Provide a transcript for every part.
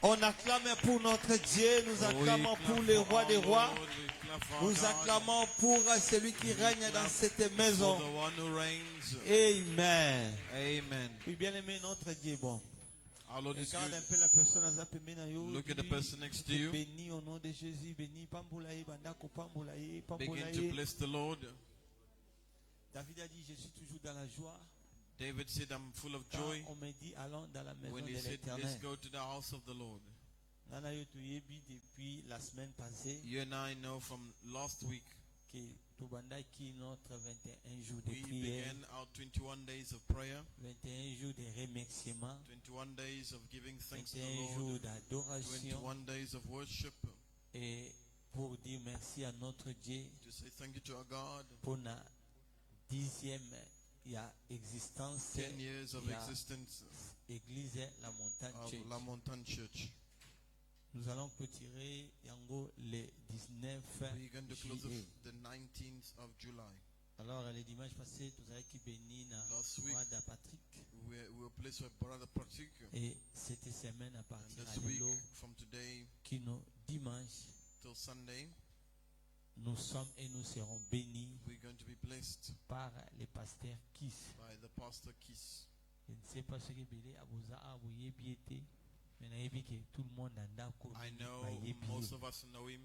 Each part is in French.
On acclame pour notre Dieu, nous acclamons pour le roi des rois, nous acclamons pour celui qui règne dans cette maison. Amen. Amen. Oui, bien aimé, notre Dieu est bon. Our Lord is Regarde un good. peu la personne à zapper na yo. Look at the person next to you. Béni au nom de Jésus, béni Pambulaye, Bandako Pambulaye, Begin to Pambulaye. bless the Lord. David a dit, je suis toujours dans la joie. David said, I'm full of Quand joy. on me dit, allons dans la maison When de he said, let's l'Éternel. go to the house of the Lord. Nana yo tuyebi depuis la semaine passée You and I know from last week, que Tobanda qui notre 21 jours de we prière, began our 21 days of prayer, 21 jours de remerciement, 21 days of giving thanks to 21 the jours Lord, d'adoration 21 days of worship, et pour dire merci à notre Dieu to say thank you to our God. pour la 10e existence 10 years of il y a existence Église La Montagne of Church. La Montagne Church. Nous allons clôturer Yango le 19 We're going to close juillet. the 19th of July. Alors le dimanche passé, nous avons qui béni na Last week, Wada Patrick We were blessed with Brother Patrick. et cette semaine à And partir this de week, Lelo from today qui nous dimanche till Sunday, nous sommes et nous serons bénis we're going to be blessed par les pasteurs Kiss. by the Pastor Kiss. Je ne sais pas ce que Bélé Abouza a voulu biété, mais il a dit que tout le monde en a I know most of us know him.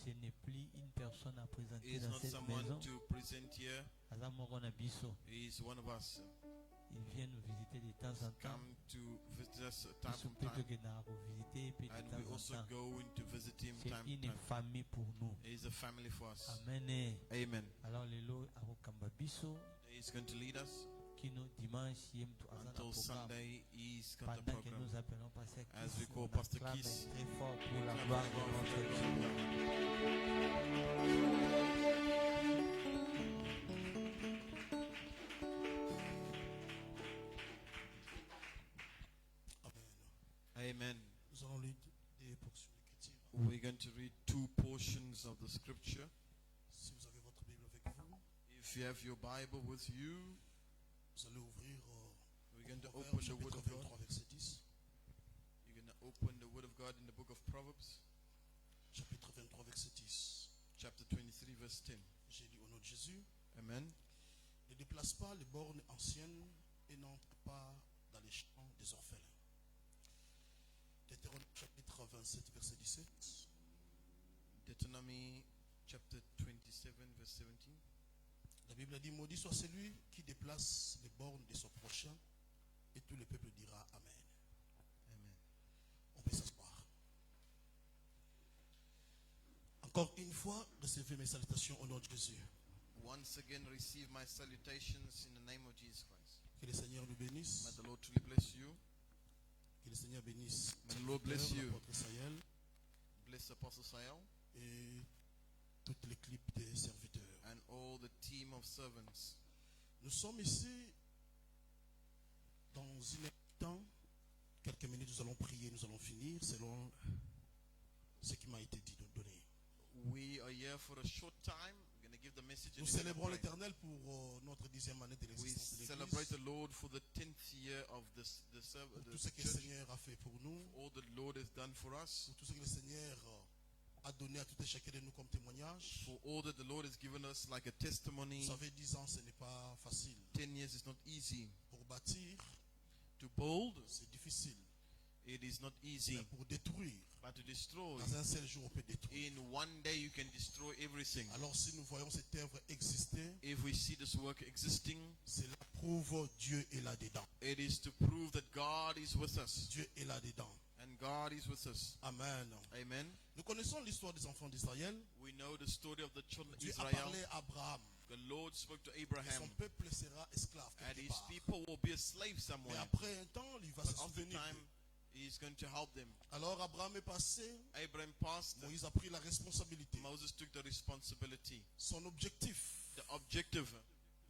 ce n'est plus une personne à présenter He's dans not cette someone maison. to present here. He's one of us. Il vient nous visiter de temps en temps. Come to visit us time Ils sont from plutôt time. que nous visiter de And temps we en also temps. go in to visit him C'est time to une time. famille pour nous. He's a family for us. Amen. Amen. Alors lelo akokamba biso He's going to lead us kino dimanche yem tu azana until programme. Sunday. He's got the Pendant que program. nous appelons Pasteur As we Kiss, call on Pastor acclame Kiss, très fort pour la clap gloire for de God notre for the Dieu. Amen. Nous allons lire des portions d'écriture. We're going to read two portions of the scripture. Si vous avez votre Bible avec vous, If you have your Bible with you, vous allez ouvrir we're going to Proverbes, open the Word chapitre of God. 23, verset 10. You're going to open the Word of God in the book of Proverbs, Chapitre 23, verset 10. chapter 23, verse 10. J'ai dit au nom de Jésus, Amen. ne déplace pas les bornes anciennes et n'entre pas dans les champs des orphelins. Deutéronome chapitre 27, verset 17. Deuteronomy chapter 27, verse 17. La Bible dit, maudit soit celui qui déplace les bornes de son prochain, et tout le peuple dira Amen. Amen. On peut s'asseoir. Encore une fois, recevez mes salutations au nom de Jésus. Once again, receive my salutations in the name of Jesus Christ. Que le Seigneur nous bénisse. May the Lord truly bless you. Que le Seigneur bénisse May the Lord bless you. l'apôtre Sahel Bless Apostle Sael et toute l'équipe des serviteurs. and all the team of servants. Nous sommes ici dans un temps. Quelques minutes, nous allons prier, nous allons finir selon ce qui m'a été dit de donner. We are here for a short time. We're going to give the message. Nous and we're célébrons gonna pray. l'Éternel pour notre 10e année de We l'existence de celebrate the l'Église. Lord for the 10th year of Pour tout the ce que le church. Seigneur a fait pour nous. All that the Lord has done for us. Pour tout ce que le Seigneur a donné à tout et chacun de nous comme témoignage. For all that the Lord has given us like a Vous testimony. savez, 10 ans, ce n'est pas facile. 10 years is not easy. Pour bâtir, To build, c'est difficile. it is not Mais easy. pour détruire, But to destroy, dans un seul jour, on peut détruire. in one day you can destroy everything. Alors si nous voyons cette œuvre exister, If we see this work existing, cela prouve Dieu est là-dedans. it is to prove that God is with us. Dieu est là-dedans. And God is with us. Amen. Amen. Nous connaissons l'histoire des enfants d'Israël. We know the story of the children of Dieu a Israel. parlé à Abraham. The Lord spoke to Et Abraham, son peuple sera esclave and quelque his part. people will be a slave Mais somewhere. après un temps, il va se But after souvenir. time, He's going to help them. Alors Abraham est passé. Abraham passed. Moïse a pris la responsabilité. Moses took the responsibility. Son objectif, The objective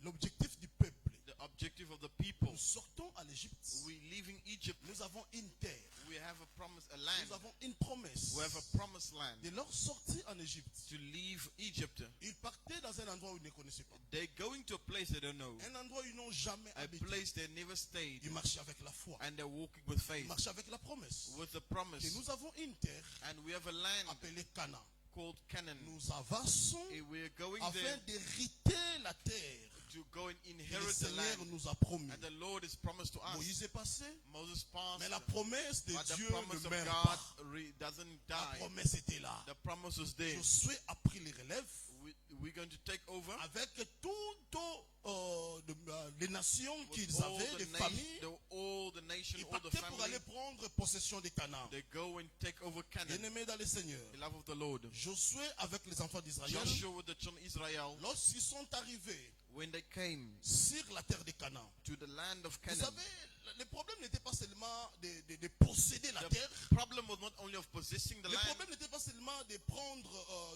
l'objectif du peuple, The objective of the people. Nous sortons à l'Égypte. We leaving Egypt. Nous avons une terre. We have a promise, a land. Nous avons une promesse. We have a promised land. De leur sortie en Égypte, To leave Egypt. ils partaient dans un endroit où ils ne connaissaient pas. They're going to a place they don't know. Un endroit où ils n'ont jamais A habité. place they never stayed. Ils marchaient avec la foi. And they're walking with Ils faith. marchaient avec la promesse. With the Et promise. nous avons une terre And we have a land appelée Canaan. called Canaan. Nous avançons And we're going afin there d'hériter la terre to go and que le inherit the Seigneur land. nous a promis. And the Lord is promised to us. Moïse est passé, Moses passed. mais la promesse de But the Dieu promise ne of meurt God pas. doesn't La die. promesse était là. The promise was there. Josué a pris les relèves We're going to take over avec toutes les nations with qu'ils all avaient, the les nation, familles. all the nation, Ils all the partaient pour family. aller prendre possession de Canaan. They go and take over Canaan. Bien-aimés dans le Seigneur, The love of the Lord. Josué avec les enfants d'Israël, Joshua with the children of Israel, lorsqu'ils sont arrivés when they came sur la terre de Canaan, to the land of vous Canaan, savez, le problème n'était pas seulement de posséder la terre. the problem was not only of possessing the Le land, problème n'était pas seulement de prendre,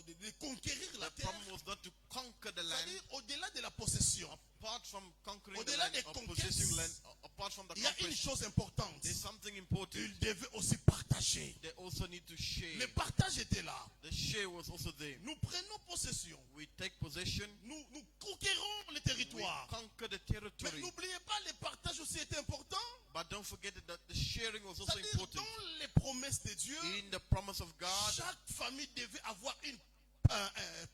de conquérir la the terre. problem was not to conquer the land. C'est-à-dire, au-delà de la possession, Apart from conquering the Au-delà land, des or conquêtes, possessing land, apart from the il y a une conquest, chose importante. there's something important. Ils devaient aussi partager. They also need to share. Le partage était là. The share was also there. Nous prenons possession. We take possession. Nous conquérons le We territoire. conquer the Mais territory. n'oubliez pas, le partage aussi était important. But don't forget that the sharing was also C'est-à-dire, important. dans les promesses de Dieu, In the promise of God, chaque famille devait avoir une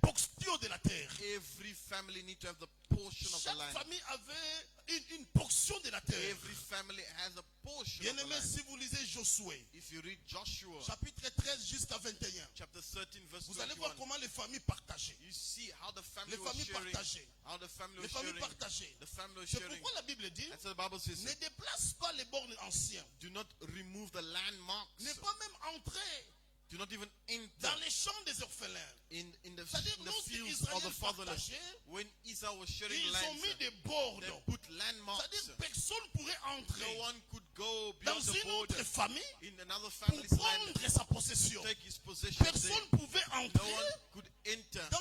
portion de la terre. every family need to have the portion of the Chaque land. famille avait une portion de la terre. Every family has a portion Bien of the aimé, land. si vous lisez Josué, If you read Joshua, chapitre 13 jusqu'à 21, chapter 13, verse vous allez voir 21, comment les familles partageaient. you see how the family Les was familles sharing. partageaient. How the family Les was familles sharing. partageaient. The family was C'est sharing. pourquoi la Bible dit, That's what the Bible says. ne déplace pas les bornes anciens. Do not remove the landmarks. Ne pas même entrer Do not even enter dans les champs des orphelins. in the C'est-à-dire, fields lorsque of the Israël fatherless. partageait, When Esau was sharing ils ont lands, mis des bornes. they put landmarks. C'est-à-dire, personne ne pourrait entrer No one could go dans beyond the une border autre famille in another pour family's land prendre sa possession. to take his possession there. Personne ne pouvait No entrer one could enter dans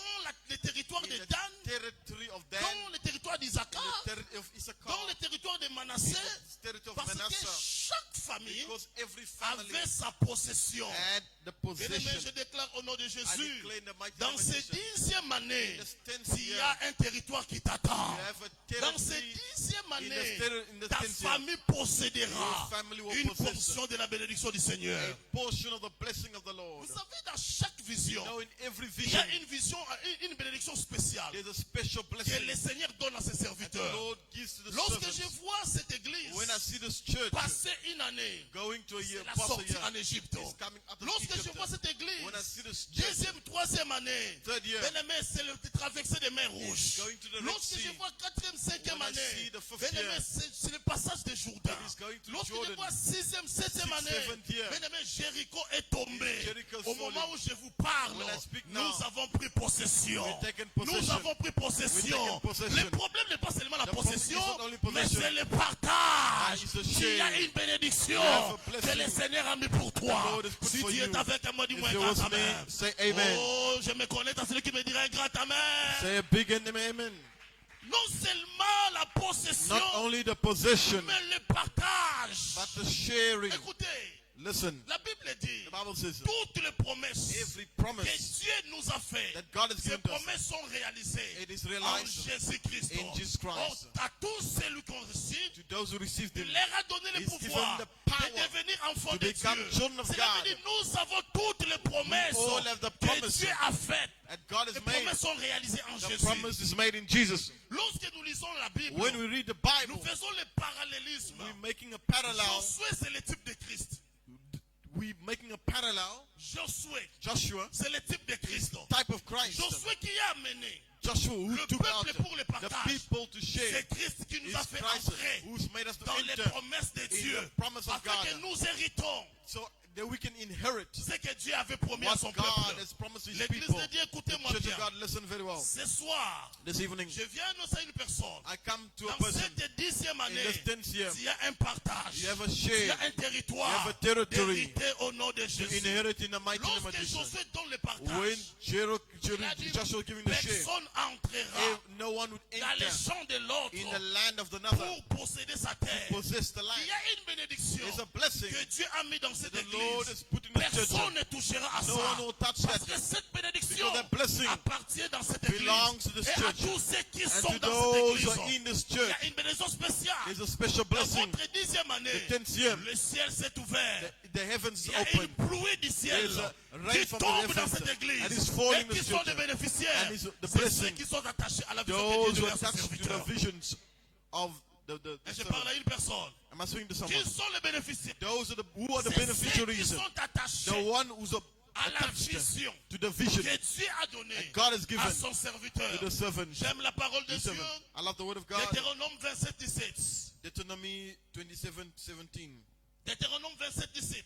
le territoire in de the Dan, territory of Dan, dans le territoire in d'Isaacar, the territory of Issachar, dans le territoire de in Manassé, the territory of parce que Manasseh, chaque famille because every family avait sa possession. had the Bien-aimé, je possession. déclare au nom de I Jésus, declare in the mighty dans name of cette Jesus, 10e année, in this 10th il y year, a un territoire qui t'attend. you have a Dans cette territory 10e année, in the ta 10th year, famille possédera your family will une possess portion de la bénédiction du Seigneur. a portion of the blessing of the Lord. Vous savez, dans chaque vision, Now in every il y vision, a une vision, une bénédiction spéciale there's a special que blessing le Seigneur donne à ses that the serviteurs. Lord gives to the Lorsque je servants. vois cette église When I see this church passer une année, going to a year, c'est la past a sortie year, en Égypte. it's coming out of Lorsque je Egypt. vois cette église, When I see this church, deuxième, troisième année, third year, bien aimé, c'est le traversée des mers rouges. going to the Red Lorsque je Sea. vois quatrième, cinquième When I année, see the fifth bien aimé, year, c'est le passage de Jourdain. it is going to Lorsque je Jordan. vois sixième, septième Sixth, année, seventh year, bien aimé, Jéricho est tombé. Jericho is Au moment falling. où je vous parle, When I speak nous now, avons pris possession. we've taken Nous possession. avons pris possession. We've taken possession. Le problème n'est pas seulement la The problem possession, is not only mais possession. c'est le partage. It's the S'il y a share. une bénédiction You have a blessing. que le Seigneur a mis pour The toi, Lord has put si for tu you. es avec moi, dis-moi If un you're grand with me, amen. say amen. Oh, je me connais dans celui qui me dirait un grand amen. Say a big amen. Non seulement la possession, Not only the possession, mais le partage. but the sharing. Écoutez, Listen, la Bible dit, the Bible says toutes les promesses every que promise Dieu nous a fait, that God has ces given to us, promesses sont réalisées it is en realized Jésus-Christ. in Jesus Christ. Oh, à tous ceux qui ont reçu, to those who received il Him. leur a donné le He's pouvoir given the power de devenir enfants to de become Dieu. children of Cela God. veut dire nous avons toutes les promesses We all have the que promises Dieu a faites. that God Les has made. promesses sont réalisées en The Jésus. promise is made in Jesus. Lorsque nous lisons la Bible, When we read the nous Bible, faisons le parallélisme. we're making a parallel. Josué, c'est le type de Christ. We're making a parallel. Josué, Joshua, c'est le type de Christ. type of Christ. Josué qui a amené Joshua who le took out peuple pour le the partage. people to share. C'est Christ qui nous It's a fait Christ entrer who's made us to dans les enter promesses de in Dieu the promise of afin God. que nous héritons So that we can inherit ce que Dieu avait promis à what son God peuple. has promised His L'église people. de Dieu, The écoutez-moi church bien. of God, listen very well. Ce soir, This evening, je viens annoncer à une personne. I come to a Dans person cette 10e in année, this 10th year. il y a un partage. You have a Il y share a un territoire You have a territory d'hérité au nom de to Jésus. inherit in the mighty name of Lorsque Jesus. Josué donne le When partage, il a dit, Joshua giving the share, personne entrera if no one would dans les enter champs de l'autre in the land of the northern, pour posséder sa terre. possess the Il land. y a une bénédiction It's a blessing que Dieu a mis dans cette the Lord has église. put in the church. Personne ne touchera à No ça. one will touch Parce que that. cette bénédiction Because that blessing appartient dans cette église. belongs to this Et à church. tous ceux qui And sont to dans those cette who are église, in this il y church, a une bénédiction spéciale. there's a special Dans blessing. votre 10e année, The 10th year, le ciel s'est ouvert. the heavens Il y a open. une pluie du ciel There's a rain qui from the tombe dans heavens cette and église. is falling Et in qui this sont church. des bénéficiaires. And is the C'est ceux blessing. qui sont attachés à la vision Those que Dieu who donne are à ses attached to the serviteurs. visions of the Et je parle à une personne. Am I speaking to Qui someone? sont les bénéficiaires? Who are the C'est ceux beneficiaries? qui sont The attachés one who's à la attached vision to the vision que Dieu a donnée that God has given à son serviteur. to the servant. J'aime la parole de The Dieu. servant. I love the word of God. Deutéronome 27, 17. Deuteronomy 27:17. Deutéronome 27, 17.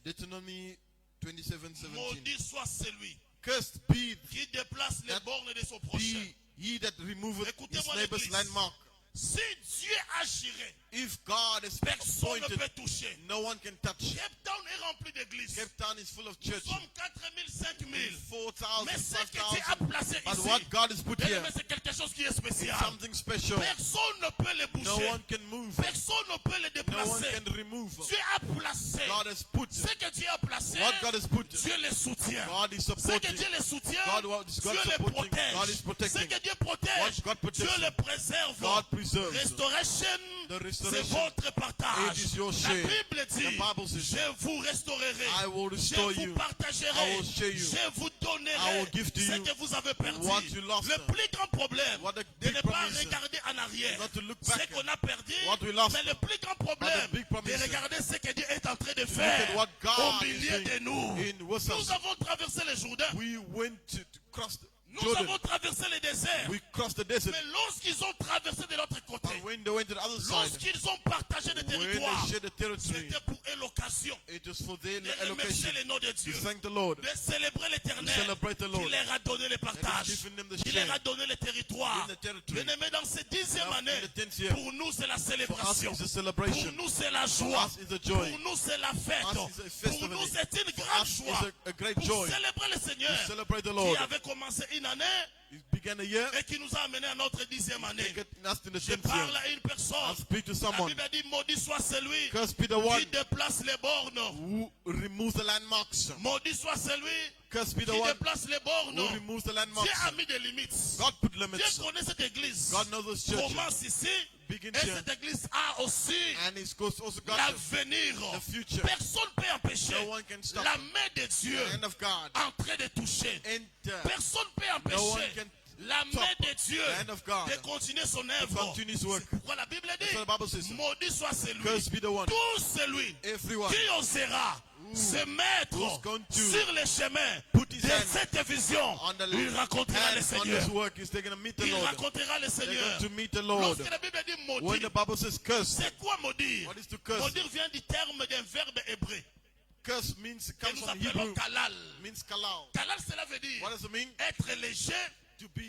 Deuteronomy 27:17. Maudit soit celui Cursed be qui déplace les bornes de son prochain. he that removeth his Écoutez-moi, neighbor's l'église. landmark. Si Dieu agirait, If God is personne ne appointed, peut toucher. no one can touch. Cape Town est rempli d'églises. Cape Town is full of Nous churches. sommes 4000, 5000. 4,000, Mais ce que Dieu a 5,000. placé But ici, what God has put here, bien-aimé, c'est quelque chose qui est spécial. something special. Personne ne peut les No bouger. one can move. Personne ne peut les No one déplacer. can remove. Dieu a placé. God has put. Ce que Dieu a placé, What God has put. Dieu les soutient. God is Ce que supporting. Dieu les soutient, God is Dieu les supporting. God is protège. protecting. Ce que Dieu protège, What God protects. Dieu les préserve. God preserves. Restoration, The c'est restoration. votre partage. It is your La share. Bible dit, The Bible says, je vous restaurerai, I will je restore vous you. partagerai, I will share you. je vous I donnerai will give to ce you que vous avez perdu. what you lost. Le plus grand problème, What the de big ne pas promise, regarder en arrière not to look ce back qu'on a perdu, what we lost. mais le plus grand problème, big promise, de regarder ce que Dieu est en train de Look faire at what God au is milieu doing de nous. in Western. Nous avons traversé le Jourdain, We went to cross nous Jordan. avons traversé le désert, We crossed the desert. mais lorsqu'ils ont traversé de l'autre côté, And when they went to the other side, lorsqu'ils ont partagé le when territoire, they shared the territory, c'était pour eux l'occasion it was for their de remercier allocation le nom de to Dieu, thank the Lord. de célébrer To l'éternel celebrate the qui Lord. leur a donné le partage, given them the qui leur share. a donné le territoire. In the territory. Bien-aimés, dans cette 10e Now, année, in the 10th year, pour nous c'est la For us célébration, it's a pour celebration. nous c'est la For joie, us it's a joy. pour nous c'est la fête, For us it's a pour festival. nous c'est une For grande us it's joie, a great pour joy. célébrer le Seigneur To celebrate the qui Lord. avait commencé une année It began a year. et qui nous a amené à notre 10e année. Take it us in the Je 10th parle year. à une personne. I speak to La someone. Bible dit maudit soit celui Cursed be the one qui déplace les bornes. who removes the landmarks. Maudit soit celui Cursed be the qui one déplace les bornes. who removes the Dieu landmarks. a mis des limites. God put Dieu limits. connaît cette église. God knows this church. Commence ici. Begin Et here. cette église a aussi And it's also got l'avenir. the future. Personne ne peut empêcher No one can stop la main de Dieu the hand of God. en train de toucher. Enter Personne ne peut No one empêcher can la main stop de Dieu the hand of God de continuer son to œuvre. continue his work. C'est pourquoi la Bible That's what the Bible says. dit, maudit soit celui, Cursed be the one. tout celui Everyone qui osera se mettre who's going to sur le chemin put his de hand cette vision. on the Il racontera le hand on Seigneur. his work is they're going to meet the Il Lord. racontera le They're Seigneur. going to meet the Lord. Lorsque la Bible dit When maudit, the Bible says curse, c'est quoi maudire? what is to curse? Maudire vient du terme d'un verbe hébreu Curse means, it que comes nous from appelons Hebrew, kalal. means kalal. Kalal, cela veut dire What does it mean? être léger, To be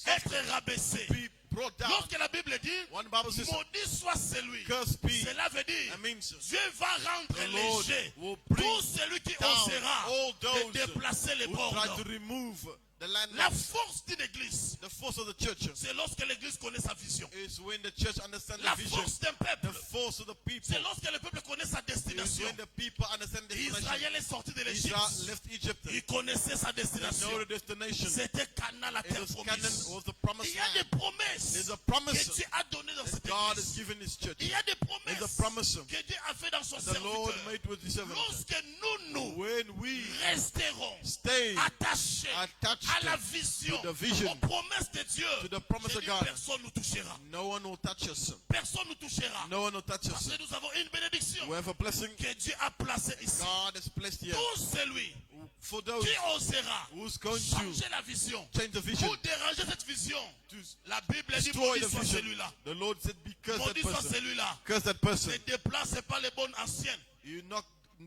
être soft, rabaissé. be brought down. Lorsque la Bible dit When the Bible says maudit soit celui, curse be, cela veut dire that means Dieu va rendre the Lord léger will bring tout celui qui down osera all de those déplacer les who try to bornes. remove the La landmarks. force d'une église, The force of the church c'est lorsque l'église connaît sa vision. is when the church understands La the vision. force d'un peuple, The force of the people c'est lorsque le peuple connaît sa is destination. when the people understand the destination. Israël est sorti de l'Égypte. Israel left Egypt. Il connaissait sa They destination. know the destination. C'était Canaan, la It terre was promise. Canaan was the promised Il y a des land. promesses There's a que promise Dieu a données dans that cette God has église. given His church. Il y a des There's promesses a promise que Dieu a fait dans son the Lord serviteur. made with His servant. Lorsque nous When we resterons stay attachés attached à la vision, to the vision, aux promesses de Dieu, to the promise je of dis, God, personne ne nous touchera. no one will touch us. Personne ne nous touchera. No one will touch Parce us. que nous avons une bénédiction We have a blessing que Dieu a placée ici. God has placed here. Tout celui For those qui osera who's going to changer la vision, change the vision, pour déranger cette vision, to la Bible dit destroy maudit the soit vision, celui-là. the Lord said, be cursed that Maudit soit person. celui-là. Curse that person. Ne déplace pas les bonnes anciennes. You not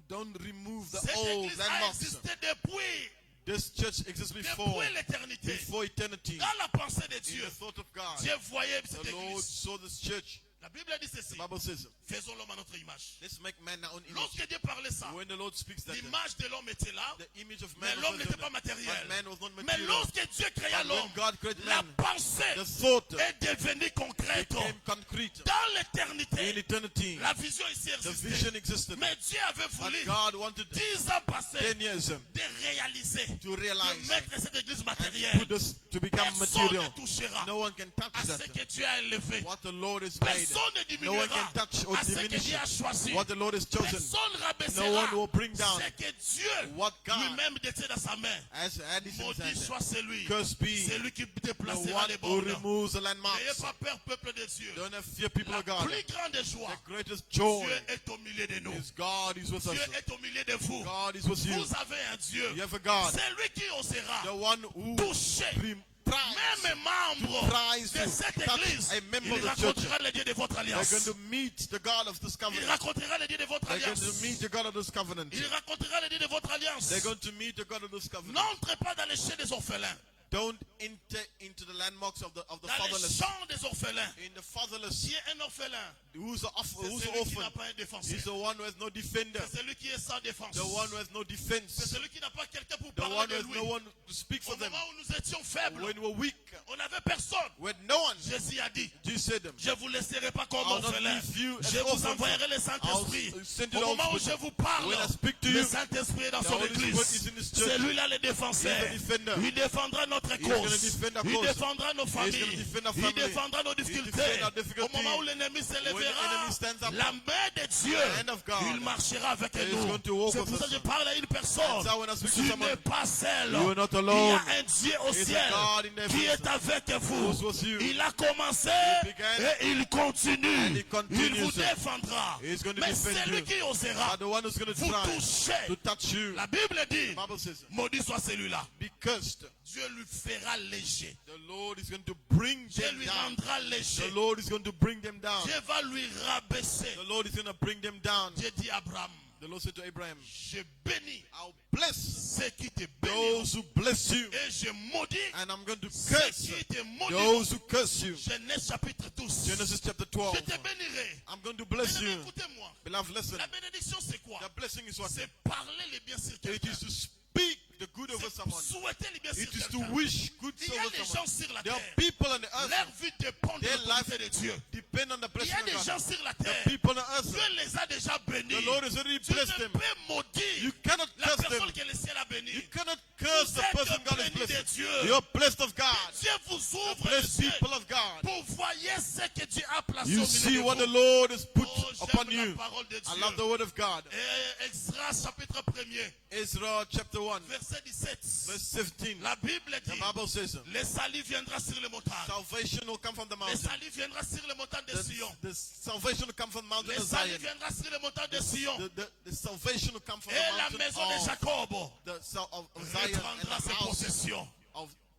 Don't remove the Cette old église a landmarks. existé depuis This church exists before l'éternité. eternity. Dans la pensée de In Dieu, the thought of God, Dieu voyait cette the Lord église. saw this church. La Bible dit The ceci. Bible says, Faisons l'homme à notre image. let's make man our own image. Lorsque Dieu parlait ça, When the Lord speaks that, l'image de l'homme était là, the image of mais man l'homme was n'était pas there, matériel. but man was not Mais material. lorsque Dieu créa But when l'homme, God created la man, pensée the thought est devenue concrète. became concrete. Dans In l'éternité, eternity, la vision ici the existait. vision existed. Mais Dieu avait But voulu God wanted 10 ans passés 10 years de réaliser, to de realize mettre cette église and matérielle. put us to become Personne material. ne touchera No one can touch à ce that. que Dieu a élevé. What the Lord has made. Personne ne No one diminuera can touch or à ce que diminish Dieu a choisi. what the Lord has chosen. Personne No rabaissera one will bring down ce que Dieu what God lui-même détient dans sa main. has had his Maudit hand. soit celui, Cursed be celui qui the déplacera les one who bornes. removes the N'ayez landmarks. pas peur, peuple de Dieu. Don't have fear, people La of God. plus grande joie, The greatest joy Dieu est au milieu de nous. is God is with Dieu us. est au milieu de vous. God is with you. Vous avez un Dieu. You have a God. C'est lui qui osera The one who toucher tries. même membre tries de to cette touch église. a member Il of the racontera le Dieu de votre They're alliance. going to meet the God of this Il covenant. racontera le Dieu de votre They're going alliance. to meet the God of this covenant. Il racontera le Dieu de votre alliance. They're going to meet the God of this covenant. N'entrez pas dans les champs des orphelins. Don't enter into the landmarks of the Dans les fatherless. champs des orphelins. In the fatherless, Qui est un orphelin? who's C'est an celui qui n'a orphan? pas un défenseur. He's the one who has no defender. C'est celui qui est sans défense. The one who has no C'est defense. celui qui n'a pas quelqu'un pour The parler one de who has lui. no one to speak Au for them. moment où nous étions faibles, When we're weak, on n'avait personne. when no one, Jésus a dit, Jesus said them. je ne vous laisserai pas comme I'll not orphelin. leave you as Je vous orphans. envoyerai le Saint-Esprit. I'll send you Au the moment où Holy je Spirit. vous parle, When I speak to le you, Saint-Esprit est dans the son Holy Spirit église. is in his church. C'est lui là le défenseur. He's the defender. Il défendra notre He's gonna cause. defend our Il cause. défendra nos He's familles. gonna defend our Il family. défendra nos He'll difficultés. defend our Au difficulty. moment où l'ennemi se When the lèvera, enemy stands up, la main de Dieu, the hand of God, il marchera avec is nous. going to walk C'est with pour ça us. que je parle à une personne. That's how when I speak to Tu someone, n'es pas seul. you are not Il y alone. a un Dieu au There's a ciel God in heaven qui est avec vous. who's with you. Il a commencé He began, et il continue. and he continues. Il vous défendra. He's going to Mais defend c'est lui you. qui osera But the one who's going to vous try toucher. to touch you, La Bible dit, the Bible says, maudit soit celui-là. be cursed. Dieu lui fera léger. The Lord is going to bring Dieu them lui down. rendra léger. The Lord is going to bring them down. Dieu va lui rabaisser. The Lord is going to bring them down. Dieu dit à Abraham, The Lord said to Abraham, je bénis I'll bless ceux qui te béniront those who bless you, et je maudis and I'm going to ceux curse qui te maudiront. those who curse you. Genèse chapitre 12. Genesis chapter 12. Je te bénirai. I'm going to bless Bien-aimé, you. écoutez-moi. Beloved, listen. La bénédiction, c'est quoi? The blessing is what? C'est parler les biens sur It quelqu'un. is to speak the good over C'est someone. souhaiter les biens sur It is to quelqu'un. wish good Il y a over des someone. gens sur la There are terre. people on the earth. Leur vie dépend de Their l'autorité life de Dieu. depend on the Il y blessing a of des God. gens sur la The terre. people on the earth. Dieu les a déjà bénis. The Lord has already Tu blessed ne them. peux maudire You cannot la curse them. personne que le ciel a bénie. You cannot curse Vous the êtes person God has bénis de blessed. Dieu. You're blessed of God. Dieu vous ouvre les Blessed yeux people of God. pour voir ce que Dieu a placé You au see milieu what de the vous. Lord has put Oh, upon j'aime la you. parole de I Dieu. love the word of God. Et Extra chapitre 1er, Ezra chapter 1, verset 17. verse 17. La Bible The dit, Bible says, le salut viendra sur les montagnes. salvation will come from the Le mountain. salut viendra sur les montagnes de Sion. The salvation will come from the mountain Le of salut Zion. viendra sur les montagnes de Sion. The salvation will come from Et the la mountain maison de of, Jacob of Zion, and reprendra ses the house possessions.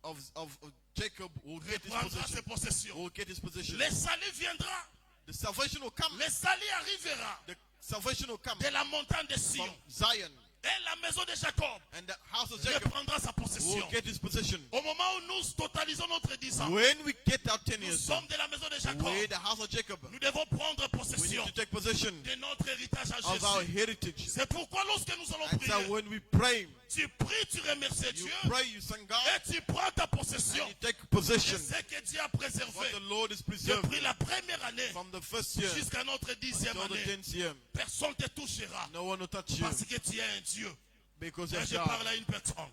of Jacob will get his Reprendra ses possession. possessions. Will get his possession. Le salut viendra. The salvation will come. Le salut arrivera The salvation will come de la montagne de Sion. from Zion, Et la maison de Jacob and the house of Jacob reprendra sa possession. will get his possession. Au moment où nous totalisons notre 10 ans, When we get our 10 nous years, sommes de la maison de Jacob. we're the house of Jacob. Nous devons prendre We need possession to take possession de notre héritage à of our Jésus. heritage. C'est pourquoi lorsque nous allons And so prier, when we pray, tu pries, tu remercies you Dieu pray, you thank God, et tu prends ta possession. and you take Et possession ce que Dieu a of préservé what the Lord has depuis preserved la première année from the first year jusqu'à notre 10e until the année. 10th year. Personne ne te touchera No one will touch you parce que tu es un Dieu. because Et of je God. parle à une personne.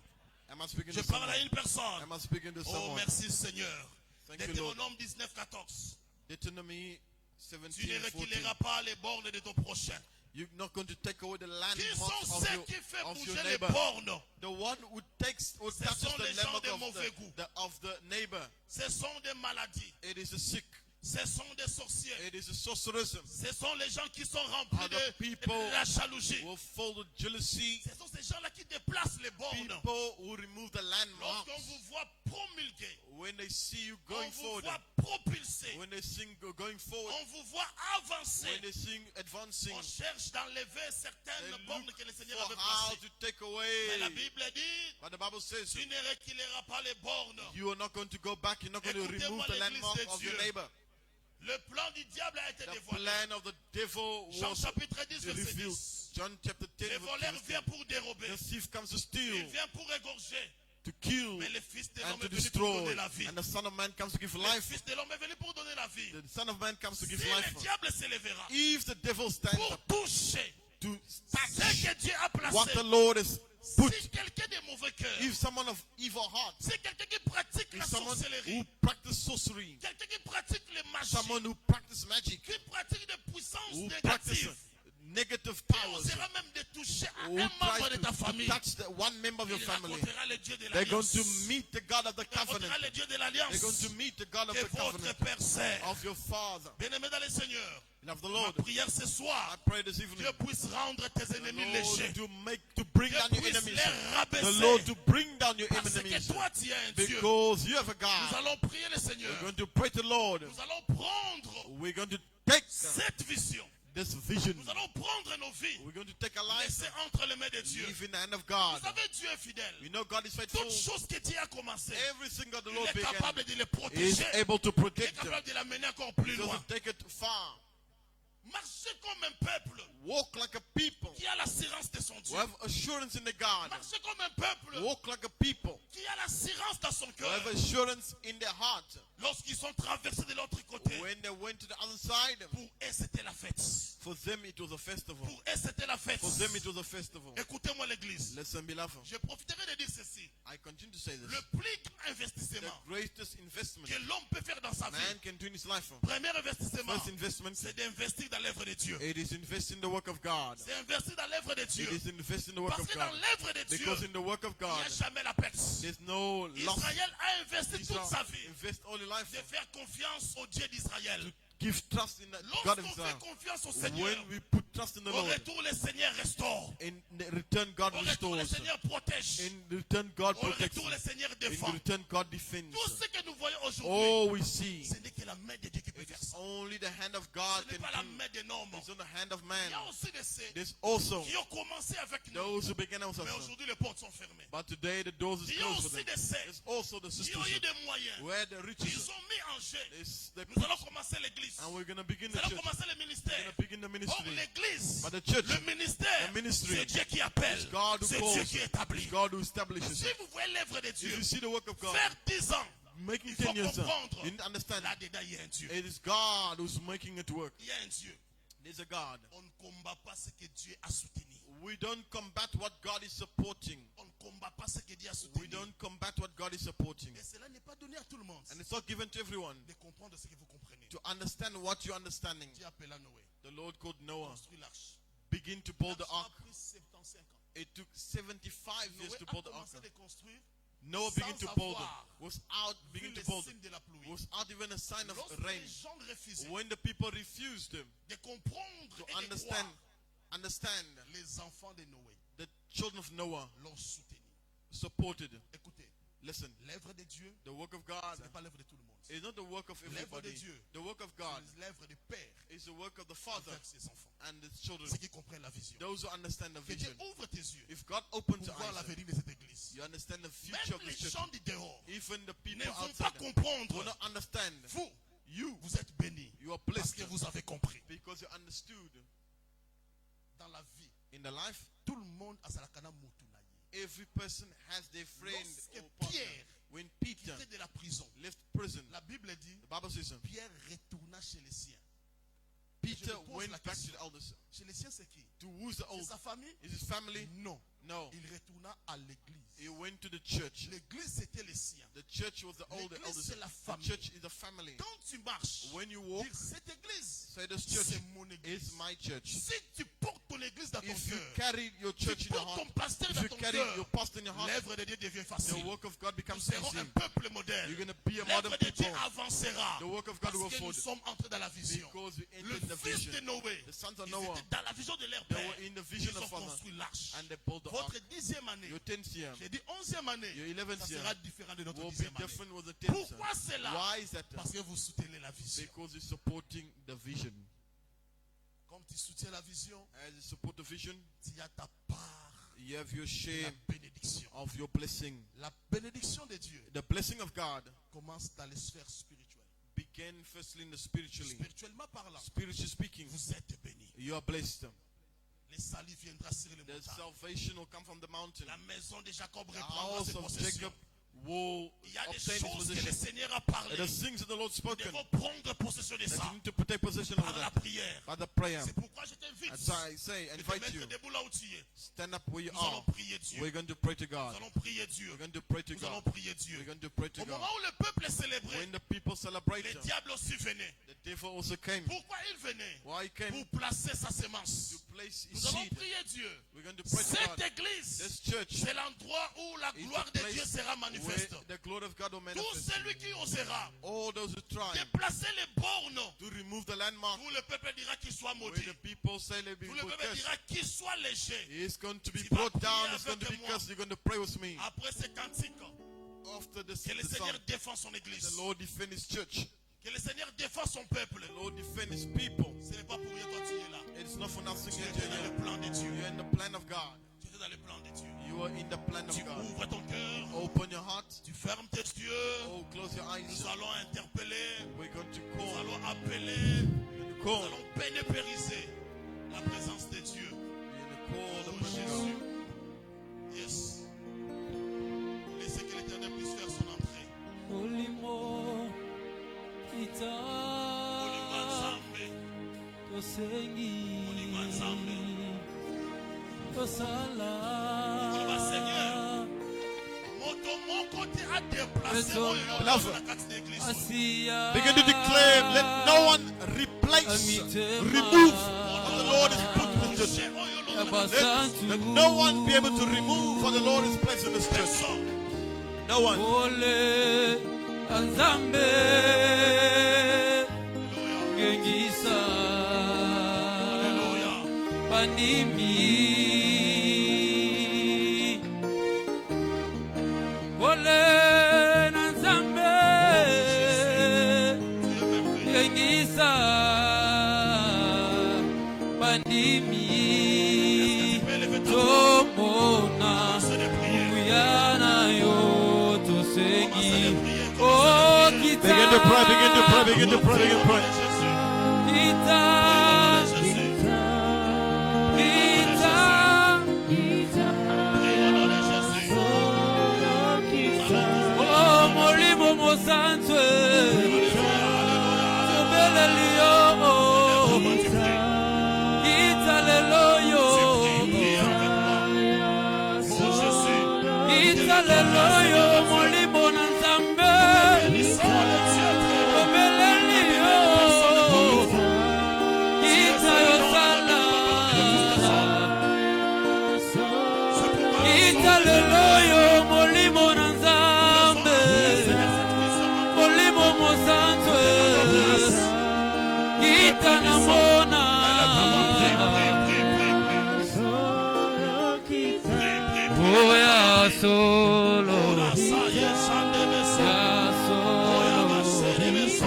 Am I speaking Je to parle someone? à une personne. Am I speaking to Oh, someone? merci Seigneur. Thank you, Lord. Deutéronome 19, 14. Deuteronomy Tu ne 17, 14. reculeras pas les bornes de ton prochain. You're not going to take away the Qui landmarks sont of ceux your, qui font of your bouger les neighbor. bornes? The one who takes or Ce touches sont the les gens landmark de mauvais goût. of the neighbor. Ce sont des maladies. It is the sick. Ce sont des sorciers. It is a sorcerism. Ce sont les gens qui sont remplis Other de people la jalousie. will full of jealousy. Ce sont ces gens-là qui déplacent les bornes. People who remove the landmarks. Lorsqu'on vous voit promulguer, When they see you on going vous forward. voit propulser, When they sing going forward. on vous voit avancer, When they sing advancing. on cherche d'enlever certaines They bornes look que le Seigneur for avait how placées. to take Mais la away. Bible dit, But the Bible says tu ne reculeras pas les bornes. you are not going to go back. You're not going to Écoutez-moi, remove the l'Église landmark de of your Dieu. neighbor. Le plan du diable a été The dévoilé. plan of the devil Jean was chapitre 10, verset revealed. 10. John chapter 10 Le verse voleur 10. vient pour dérober. The thief comes to Il steal, vient pour égorger. to kill, Mais le Fils de and l'homme to est venu pour donner destroy. la vie. And the Son of Man comes to give Le life. Fils de l'homme est venu pour donner la vie. The Son of Man comes to Si give le life. diable s'élèvera If the devil stands pour up toucher to ce touch que Dieu a what placé, the Lord has put, si quelqu'un de mauvais cœur, if someone of evil heart, si quelqu'un qui pratique if la someone sorcellerie, who practice sorcery, quelqu'un qui pratique les magies, someone who practice magic, qui pratique des puissances who practice négatives, negative qui powers, osera même de toucher à who un membre tries de ta to famille, touch the one member of your il family, rencontrera le Dieu de they're going l'alliance. to meet the God of the Il rencontrera covenant. le Dieu de They're l'alliance going to meet the God of que the votre covenant Père sert. of your Father. Bien-aimé dans le Seigneur, And of the ma Lord, prière ce soir, I pray this evening, Dieu puisse rendre tes the ennemis Lord légers. to bring Dieu down your puisse enemies. les The rabaisser. Lord to bring down your Parce que enemies. toi, tu es un Dieu. Because you have a Nous God. allons prier le Seigneur. We're going to pray to the Lord. Nous allons prendre We're going to take cette vision. this vision. Nous allons prendre nos vies. We're going to take our lives, Laisser entre les mains de Dieu. live in the hand of God. Vous savez, Dieu est fidèle. We know God is faithful. Toute chose que Dieu a commencé, Everything that the il Lord est began capable de les is protéger. able to Il est protect them. capable de l'amener encore plus He loin. doesn't take it far. Marchez comme un peuple Walk like a people qui a l'assurance de son who Dieu. have assurance in the God. Marchez comme un peuple Walk like a people qui a l'assurance dans son who cœur. have assurance in their heart. Lorsqu'ils sont traversés de l'autre côté, When they went to the other side, pour eux c'était la fête. for them it was a festival. Pour eux c'était la fête. For them it was a festival. Écoutez-moi l'église. Listen, beloved. Je profiterai de dire ceci. I continue to say Le this. plus grand The investissement greatest investment que l'homme peut faire dans sa man vie, can do in his life. premier investissement, First investment, c'est d'investir dans l'œuvre de Dieu. it is invest in the work of God. C'est investir dans l'œuvre de Dieu. It is invest in the work Parce of que dans God. l'œuvre de Dieu, Because in the work of il n'y God, a jamais la perte. there's no loss. Israël a investi toute sa Israel vie invest all your life de faire confiance au Dieu d'Israël. to give trust in the God Lorsqu'on himself. fait confiance au Seigneur, When we put trust in the au Lord, retour le Seigneur restaure. in the return God Au retour le restores. Seigneur protège. In return God Au protects. retour le Seigneur In défend. return God defends. Tout ce que nous voyons aujourd'hui, All we see, ce n'est que la main de Dieu qui peut it faire is ça. only the hand of God Ce n'est can pas la do. main des hommes. It's on the hand of Il man. y a aussi de ceux There's also qui ont commencé avec nous, those who began with mais us. aujourd'hui les portes sont fermées. But today the doors is Il y a closed for aussi them. de ceux There's also the qui sisters ont eu des moyens. where the riches Ils ont mis en jeu. they Nous allons commencer l'église. and we're going to begin Nous the allons church. commencer le We're ministère. going to begin the Or ministry. l'église, But the church, le ministère, the ministry, c'est Dieu qui appelle. it's God who C'est calls. Dieu qui It's établit. God who establishes Si it. vous voyez l'œuvre de If Dieu, you see the work of God, faire 10 ans, making il faut 10 years, comprendre. you need to understand Là-dedans, il y a un Dieu. it is God who's making it work. Il y a un Dieu. There's a God. On ne combat pas ce que Dieu a soutenu. We don't combat what God is supporting. On ne combat pas ce que Dieu a We soutenu. don't combat what God is supporting. Et cela n'est pas donné à tout le monde And it's not given to everyone de comprendre ce que vous comprenez. to understand what you're understanding. Dieu appela Noé. The Lord called Noah, Construit l'arche. begin to build the L'arche a ark. pris 75 ans. It took 75 years Noé to a build the ark. commencé de construire Noah sans began to build it. savoir, Was out, vu begin les to build signes de la pluie. it. Was out even a sign of Lorsque rain. les gens refusaient When the people refused him de comprendre to et de understand, croire, understand, les enfants de Noé the children of Noah l'ont soutenu. supported. Écoutez, Listen, l'œuvre de Dieu, the work of God ce n'est pas l'œuvre de tout le monde. is not the work of L'œuvre de everybody. Dieu, The work of God c'est l'œuvre du Père is the work of the Father avec ses enfants. and his children. Ceux qui comprennent la vision. Those who understand the Que Dieu vision. ouvre tes yeux If God opens pour your voir eyes, l'avenir de cette église. you understand the future Même of les this church. gens du dehors Even the ne people vont pas outside will comprendre. not understand. Vous, You, vous êtes bénis you are parce blessed que vous avez compris. because you understood. Dans la vie, In the life, tout le monde a sa lakana mutu na ye. every person has their friend Lorsque or partner. Pierre When Peter quittait de la prison, left prison, la Bible dit, the Bible says Pierre retourna chez les siens. Peter Je me pose went la back to question. the elders. Chez les siens, c'est qui? To who's the C'est old? sa famille? Is his family? Non. No. Il retourna à l'église. He went to the church. L'église, c'était les siens. The church was the older L'église, elders. c'est la The famille. church is the family. Quand tu marches, When you walk, dire cette église, say this church c'est mon église. is my church. Si tu portes ton église dans ton If you cœur, carry your tu church in your portes ton heart, pasteur if dans you ton carry cœur, your pastor in your heart, l'œuvre de Dieu devient the facile. work of God Nous becomes serons easy. un peuple modèle. You're going to be a modern L'œuvre de Dieu people. avancera. The work of God Parce will que nous forward. sommes entrés dans la vision. Because we Le entered in the fils vision. de Noé, The sons of ils Noah, étaient dans la vision de leur they père. were in the Ils vision ont of Father, construit l'arche. and they built the ark. Votre 10e année, Your 10th year j'ai dit 11e année, Your 11th ça year sera différent de notre will be 10e année. different with the 10th year. Pourquoi cela? Why is that? Parce que vous soutenez la vision. Because you're supporting the vision. Comme tu soutiens la vision, As you support the vision, tu as ta part you have your de share la bénédiction. of your blessing. La bénédiction de Dieu The blessing of God commence dans les sphères spirituelles. began firstly in the spiritually. Spirituellement parlant, Spiritually speaking, vous êtes bénis. you are blessed. Les salis viendra sur les The montagnes. salvation will come from the mountain. La maison de Jacob The reprendra ses house of possessions. Jacob will Il y a des obtain his choses que le possession. Seigneur a parlé. The things that the Lord Nous spoken, devons prendre possession de that ça you need to take possession par of la that prière. by the prayer. C'est pourquoi je t'invite As I say, de te invite mettre you, debout là où tu es. stand up where you Nous allons are. prier Dieu. We're going to pray to Nous God. allons prier Dieu. We're going to pray to Nous allons God. prier Dieu. We're going to pray to Au God. moment où le peuple célébrait, When the people celebrate, le diable aussi venait. the devil also came. Pourquoi il venait? Why he came? Pour placer sa semence. To place his Nous allons seed. prier Dieu. We're going to pray to Cette God. église, This church c'est l'endroit où la is gloire the de Dieu place sera where manifeste. the glory of God will Tout manifest. celui qui osera All those who try déplacer les bornes, to remove the landmark, où le peuple dira qu'il soit where maudit, the people say they be où le peuple cursed, dira qu'il soit léger. it's going to be Tu vas brought down, prier it's going to be avec moi. cursed. You're going to pray with me. Après ces cantiques, After the que le song, Seigneur défend son église. the Lord defend his church. Que le Seigneur défend son peuple. The Lord defend his people. Ce n'est pas pour rien toi tu es là. It's not for nothing Tu you're es dans here. le plan de Dieu. You're in the plan of God. Tu es dans le plan de Dieu. You are in the plan of Tu God. ouvres ton cœur, Open your heart. tu fermes tes yeux. Oh, close your eyes. Nous allons interpeller, We're going to nous call. allons appeler, We're going to nous call. allons pénépériser la présence de Dieu. We're going to call the Oh presence of Jésus. God. Yes. Laissez que l'Éternel puisse faire son entrée. Olimo ita Olinga Nzambe, tosengi Olimo Nzambe. tosala Koloba Seigneur, moto moko te a déplacé Besoin. oyo yo Beloved. na kati na église. asiya Begin to declare, let no one replace, remove what the Lord has put in the church. Oyo yo ya na kati basantu Let no one be able to remove what the Lord has placed in this na church. so. No one. ole anzambe ngengisa Alléluia. pandimi ole na nzambe Tu es merveilleux. ngengisa pandimi Tu peux élever ta voix. tomona Commencez les prières. kuyana yo Commencez les tosengi prières. o Commencez les prières. kita Begin to pray, begin to pray, begin to pray, begin to Au nom pray. de Jésus. kita Au nom de Jésus. kita Prie au nom de Jésus. o molimo mosanzwe tobeleli yo kita lelo yo Prie avec moi. Oh Jésus. kita lelo yo molimo na nzambe Bénissons le Dieu très haut. tobeleli yo kita yosala C'est pourquoi kita lelo yo molimo na nzambe molimo mosanzwe kita na mona oya solo ya solo ya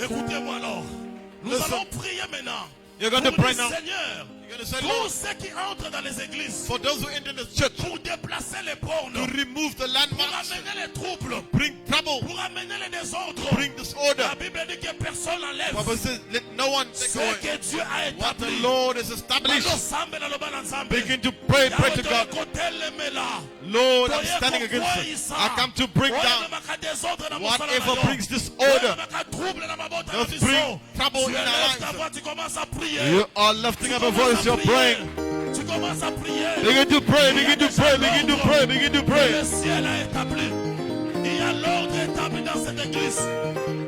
Écoutez-moi alors. Nous allons prier maintenant. You're going to Pour pray dire, now. Seigneur, You're going to say, Tous Lord, ceux qui entrent dans les églises for those who enter the church, pour déplacer les bornes, to remove the pour landmarks, amener les troubles, bring trouble, pour amener les désordres. bring disorder. La Bible dit que personne n'enlève Bible says, let no one take ce away que Dieu a what the établi. Lord has established. Begin to pray to God. Lord, I'm standing against it. I come to bring down whatever brings disorder, does bring trouble in our lives. You are lifting up a voice, you're praying. Begin to pray, begin to pray, begin to pray, begin to pray. Le ciel a établi. Il y a l'ordre établi dans cette église.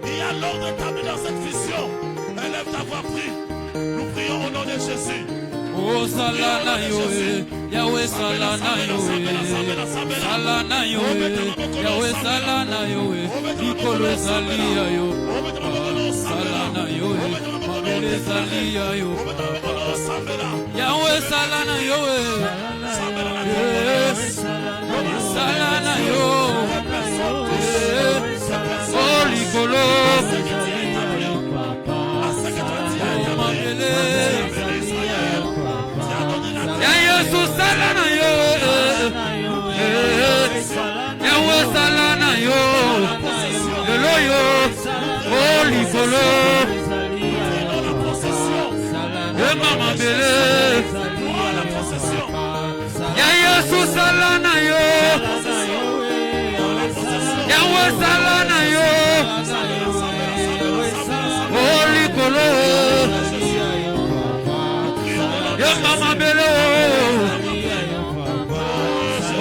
Il y a l'ordre établi dans cette vision. Élève ta voix, prie. Nous prions au nom de Jésus. Oh salana yoe, Yahweh salana yoe, salana yoe, Yahweh salana yoe, Nikolo salia yo, salana yoe, Mabele salia yo, Yahweh salana yoe, salana yo, oh Nikolo, Mabele. Yesu salana yo, Yahweh salana yo, Yelo yo, Holy Golo, Mama Bele, Yesu salana yo, Yahweh salana yo, Holy Golo. Mama Belo,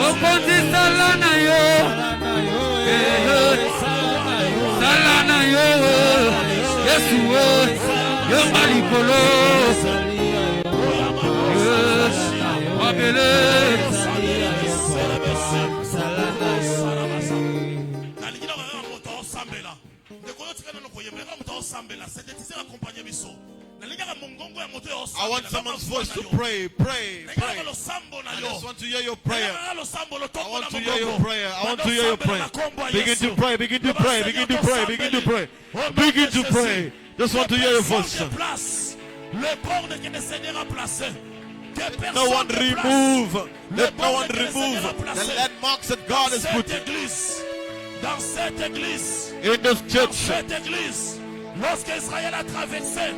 Okonzi salana yo, salana yo, Yesu yo malikolo, Mabele. I want someone's voice to pray, pray, pray. I just want to hear your prayer. I want to hear your prayer. I want to hear your prayer. Begin to pray, begin to pray, begin to pray, begin to pray. Begin to pray. Just want to hear your voice. Let no one remove. Let no one remove the landmarks that God has put dans cette église. In this church. Cette église. Lorsque Israël a traversé,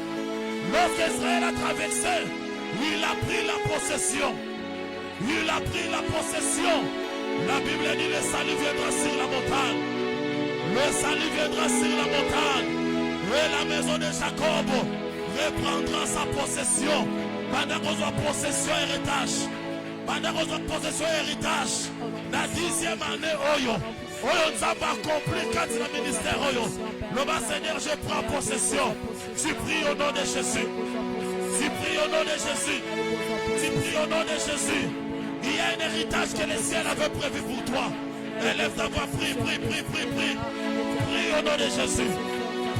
il a pris la possession. Il a pris la possession. La Bible dit le salut viendra sur la montagne. Le salut viendra sur la montagne. Et la maison de Jacob reprendra sa possession. Pendant qu'on a possession héritage. Pendant qu'on a possession héritage. La 10e année, Oyo nous a pas compris quand il a ministère. Le bas Seigneur, je prends possession. Tu pries au nom de Jésus. Tu pries au nom de Jésus. Tu pries au nom de Jésus. Il y a un héritage que le ciel avait prévu pour toi. Élève ta voix, prie, prie, prie, prie, prie. Prie au nom de Jésus.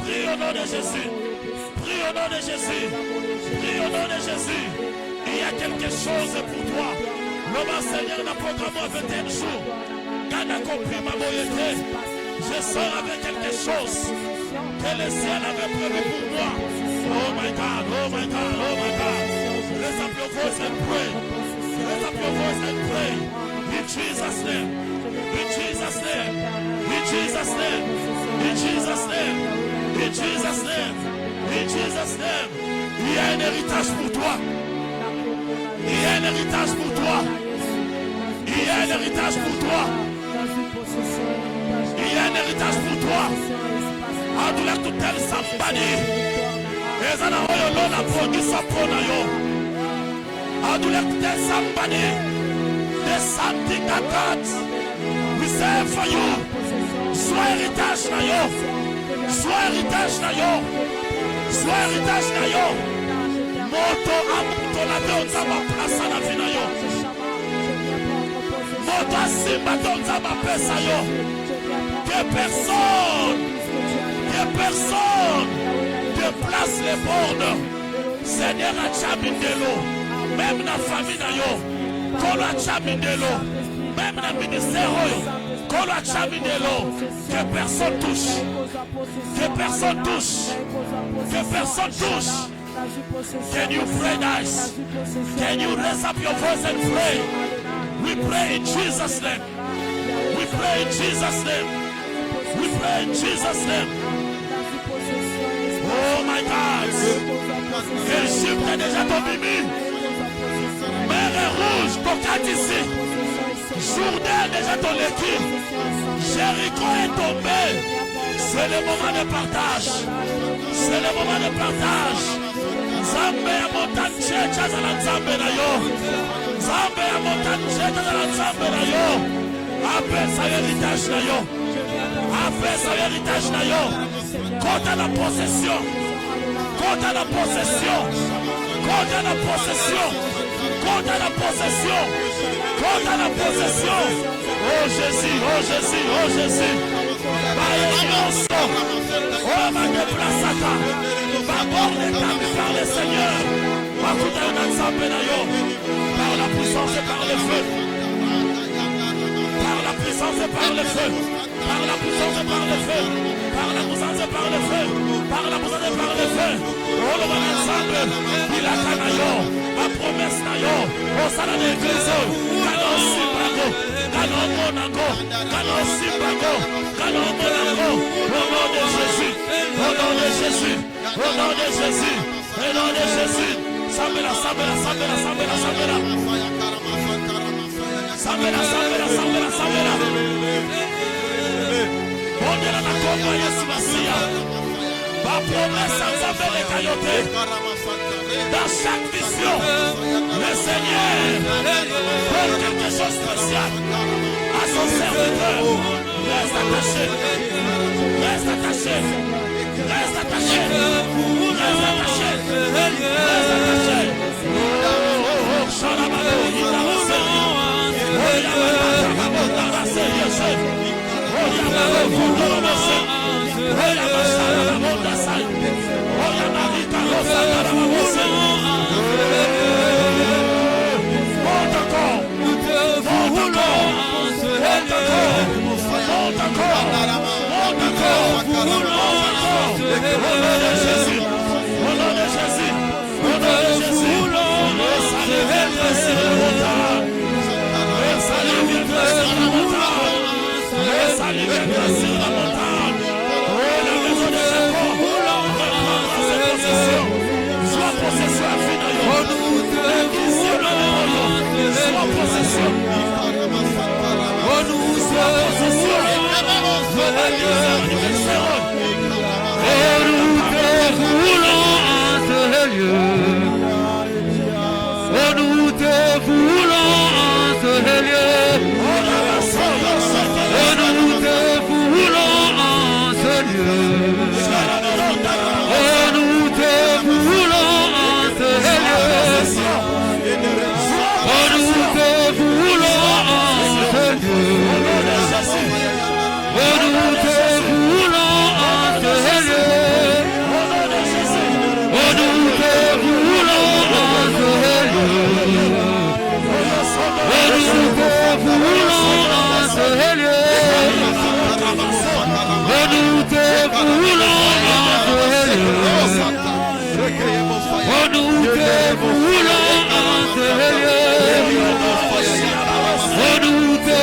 Prie au nom de Jésus. Prie au nom de Jésus. Prie au nom de Jésus. Il y a quelque chose pour toi. Le bas Seigneur n'a programmé 21 jours. Quand a compris ma moyenne, je sors avec quelque chose que le ciel avait prévu pour moi. Oh my God, oh my God, oh my God. Raise up your voice and pray. Raise up your voice and pray. In Jesus' name. In Jesus' name. In Jesus' name. In Jesus' name. In Jesus' name. In Jesus' name. Il y a un héritage pour toi. Il y a un héritage pour toi. Il y a un héritage pour toi. Il y a un héritage pour toi. I would like to tell somebody. I would like to tell somebody. There's something that God reserved for you. Sois héritage na yo. Sois héritage na yo. Sois héritage na yo. Moto amoto la donza ma place na vie na yo. Moto asimba donza ma pesa yo. Que personne déplace les bornes. Seigneur a chamindelo. Même la famille na yo. Kolo a chamindelo. Même la ministère yo. Kolo a chamindelo. Que personne touche. Que personne touche. Que personne touche. Can you pray, guys? Can you raise up your voice and pray? We pray in Jesus' name. We pray in Jesus' name. We pray in Jesus' name. Oh my God. Égypte est déjà ton mimi. Mer est rouge, ton cadre ici. Jourdain est déjà ton équipe. Jéricho est tombé. C'est le moment de partage. C'est le moment de partage. Zambé a montagne tchécha za la Zambé na yo. Zambé a montagne tchécha za la Zambé na yo. Appelle sa héritage na yo. Appelle sa héritage na yo. Compte à la possession. Compte à la possession. Compte à la possession. Compte à la possession. Compte à la possession. Oh Jésus, oh Jésus, oh Jésus. Oh ma déplacata. D'abord l'établi par le Seigneur. Par la puissance et par le feu. Par la puissance et par le feu. Par la puissance et par le feu. Par la puissance et par le feu. Par la puissance et par le feu. Oh le bon ensemble. Il a canaillon. Ma promesse nayo. Oh ça l'a l'église. Canon Simbago. Canon Monango. Canon Simbago. Canon Monango. Au nom de Jésus. Au nom de Jésus. Au nom de Jésus. Au nom de Jésus. Sambela, Sambela, Sambela, Sambela, Sambela. Sambela, Sambela, Sambela, Sambela. On est là, la combat, Yesu Masia. Ma promesse, Sambela, Kayote. Dans chaque vision, le Seigneur fait quelque chose de spécial à son serviteur. Reste attaché. Reste attaché. Reste attaché. Reste attaché. Reste attaché. Oh, Shalabado, il a lancé. Oh, il a lancé. Oh, il a lancé. Oh, il a lancé. Oh, il a marita rosa para la voce. Monte encore. Monte encore. Monte encore. Monte encore. Monte encore. Monte encore. Au nom de Jésus. Au nom de Jésus. Au nom de Jésus. Le salut viendra sur la montagne. Le salut viendra sur la montagne. Le salut viendra sur la montagne. Oh, la maison de Jacob. Sois possession à fin l'église sois possession. Sois possession. Et nous te voulons en ce lieu. Et nous te voulons en ce lieu. Et nous te voulons en ce lieu. Et nous te voulons en ce lieu. Et nous te voulons en ce lieu. Et nous te voulons en ce lieu. Et nous te voulons en ce lieu. Et nous te voulons en ce lieu. Et nous te voulons en ce lieu. Oh, nous te voulons en ce lieu. Oh, nous te voulons en ce lieu. Oh, nous te voulons en ce lieu. Oh, nous te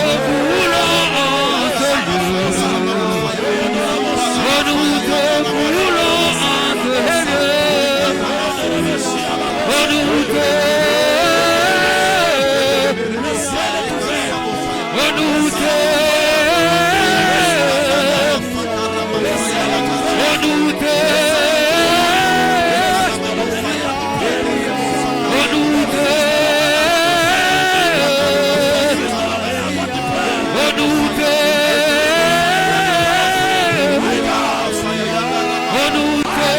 Oh, nous te Oh, nous te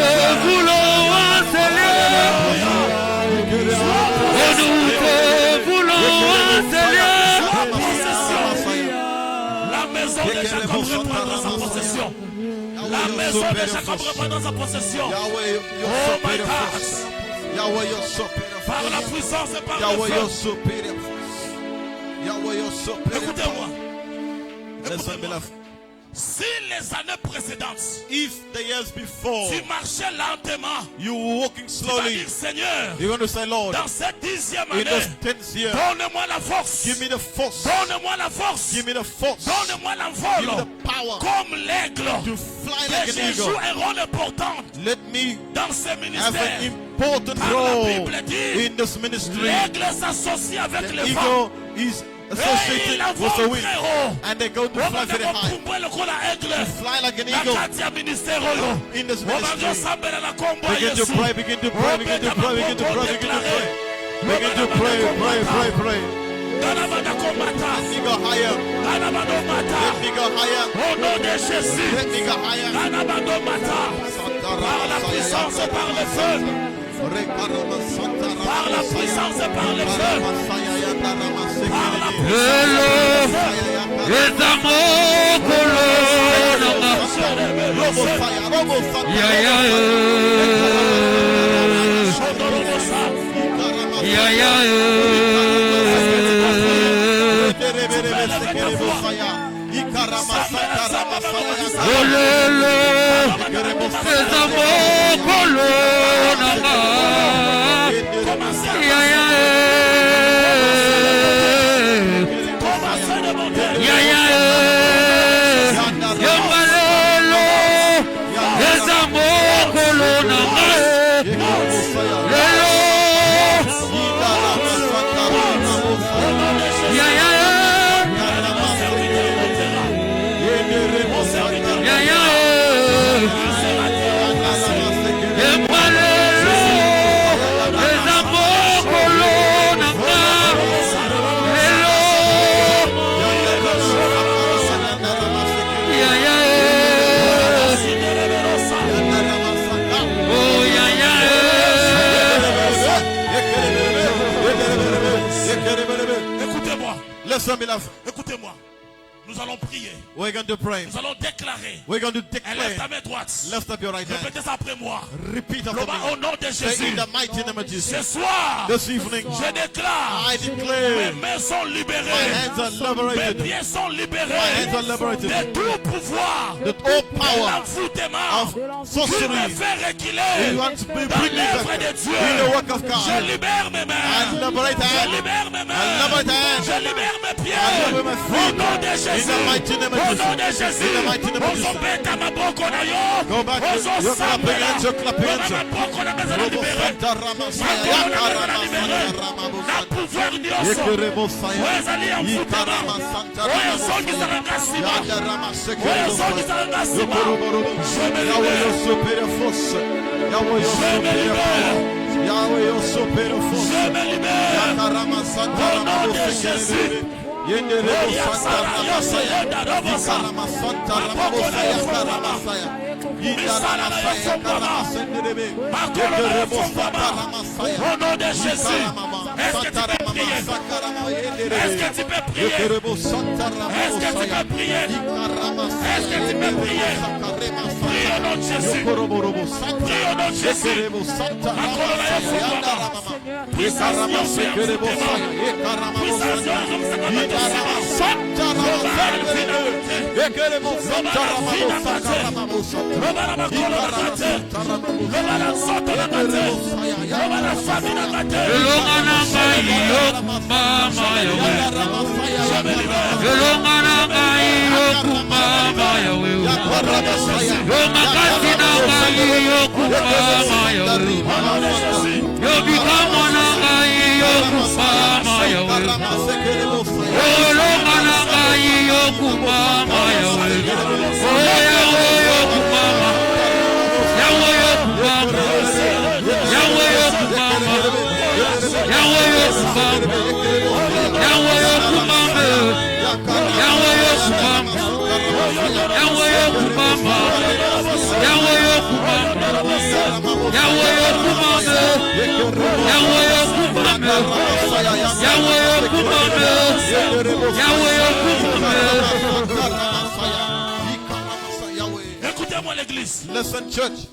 La maison de Jacob reprendra sa possession. Oh my God. Par la puissance et par le feu. Écoutez-moi. Si les années précédentes, if the years before tu marchais lentement, you were walking tu vas slowly, dire Seigneur, you're going to say, Lord, dans cette 10e in année, this 10th year, donne-moi la force. give me the force, Donne-moi la force. give me the force, Donne-moi give me l'envol. the power Comme l'aigle. to fly Que like an je joue eagle. un rôle important Let me dans ce have ministère. an important Car la role Bible dit, in this ministry. l'aigle s'associe avec The le vent. eagle is Et il associated la with the vole wind, très haut. and they go to fly very high. Fly like an eagle in this ministry. Begin to pray, begin to pray, begin to pray, begin to pray, begin to pray. Begin to pray, pray, pray, pray. Let me go higher. Let me go higher. Au nom de Jésus, Let me go higher. par la puissance et par le feu, par la puissance et par le feu, par la puissance Écoutez-moi, nous allons prier. We're going to pray. Nous allons déclarer. We're going to Lève ta declare. main droite. Lift up your right hand. Répétez ça après moi. Repeat after Au me. nom de Say Jésus. in the mighty name of Ce Jesus. soir, This evening, je déclare. I Mes declare mains sont my libérées. hands are Mes liberated. pieds sont My libérés. hands are liberated. De tout pouvoir. That all De power l'envoûtement. of Qui me sorcery fait reculer. you want to be Dans bring me l'œuvre back de Dieu. in the work of Je God. libère mes I mains. liberate Je hand. libère mes I mains. liberate hand. Je libère mes pieds. I liberate my Au feet. nom de In Jésus. the mighty name of Au Jesus. nom de Jésus. In the mighty name of Jesus. Ozobeta maboko na yo. Go back. You're clapping hands. You're clapping hands. Maboko na meza na Robo libere. Santa Ramasaya. Maboko na meza na Yakarama libere. Santa Ramabu Na Santa. pouvoir nyonso. Yekerebo Saya. Wezali ya mfutama. Ikarama Santa Oyo Ramabu songi Saya. zalanga sima. Yadarama Oyo Sekerebo songi Saya. zalanga sima. Yokorobo. Je me Yahweh, libère. your superior force. Yahweh, your Je me superior libère. power. Yahweh, your superior force. Je me libère. Yakarama Santa Au nom Ramabu de Jésus. Sekerebo. Yenderebo Santa Ramasaya. Ikarama Santa Ramabu Saya. Karama Saya. Yidarama Saya. Karama Senderebe. Yekerebo Santa Ramasaya. Au nom de Jésus. Est-ce que tu peux prier? Est-ce que tu peux prier? Est-ce que tu peux prier? Est-ce que tu peux prier? Prie au nom de Jésus. Prie au nom de Jésus. Écoutez-moi l'église. Listen, church.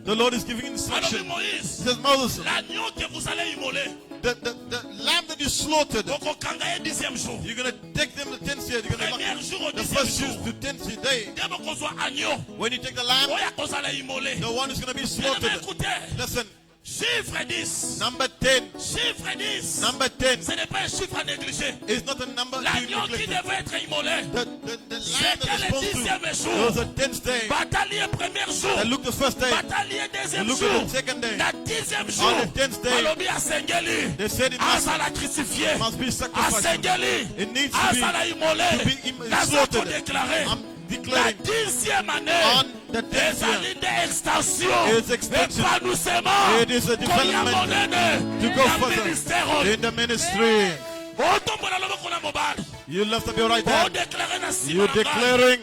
The Lord is giving instruction. He says, Moses, L'agneau que vous allez immoler. the lamb that be slaughtered. okokanga ye 10e jour. You're going to take them the 10th year. You're going to Premier jour au the 10e first jour. year to 10th day. Nde bokozwa agneau. When you take the lamb, Oya kozala immolé. the one who's going to be Mais slaughtered. écoutez, Listen, chiffre 10. number 10. Chiffre 10. Number 10 Ce n'est pas un chiffre à négliger. is not a number to L'agneau qui neglect. devait être immolé. The lamb that C'était is le supposed to. 10e jour. It was the 10th day. Bataille premier jour. And look the first day. Bataille deuxième Look jour. at the second day. La 10e jour. On the 10th day, Balobi asengeli. they said it must, Azala crucifié. must be sacrificed. Asengeli. It needs to be, Azala immolé. Naza slaughtered. déclaré. I'm La declaring 10e année. on the 10th year, Ezali de extension. It's extension. Épanouissement. It is a development Koya to go monene. further Ya ministère. in the ministry. Otombola loboko na mobali. You lift up your right O hand. déclaré na sima You're na ngai. declaring,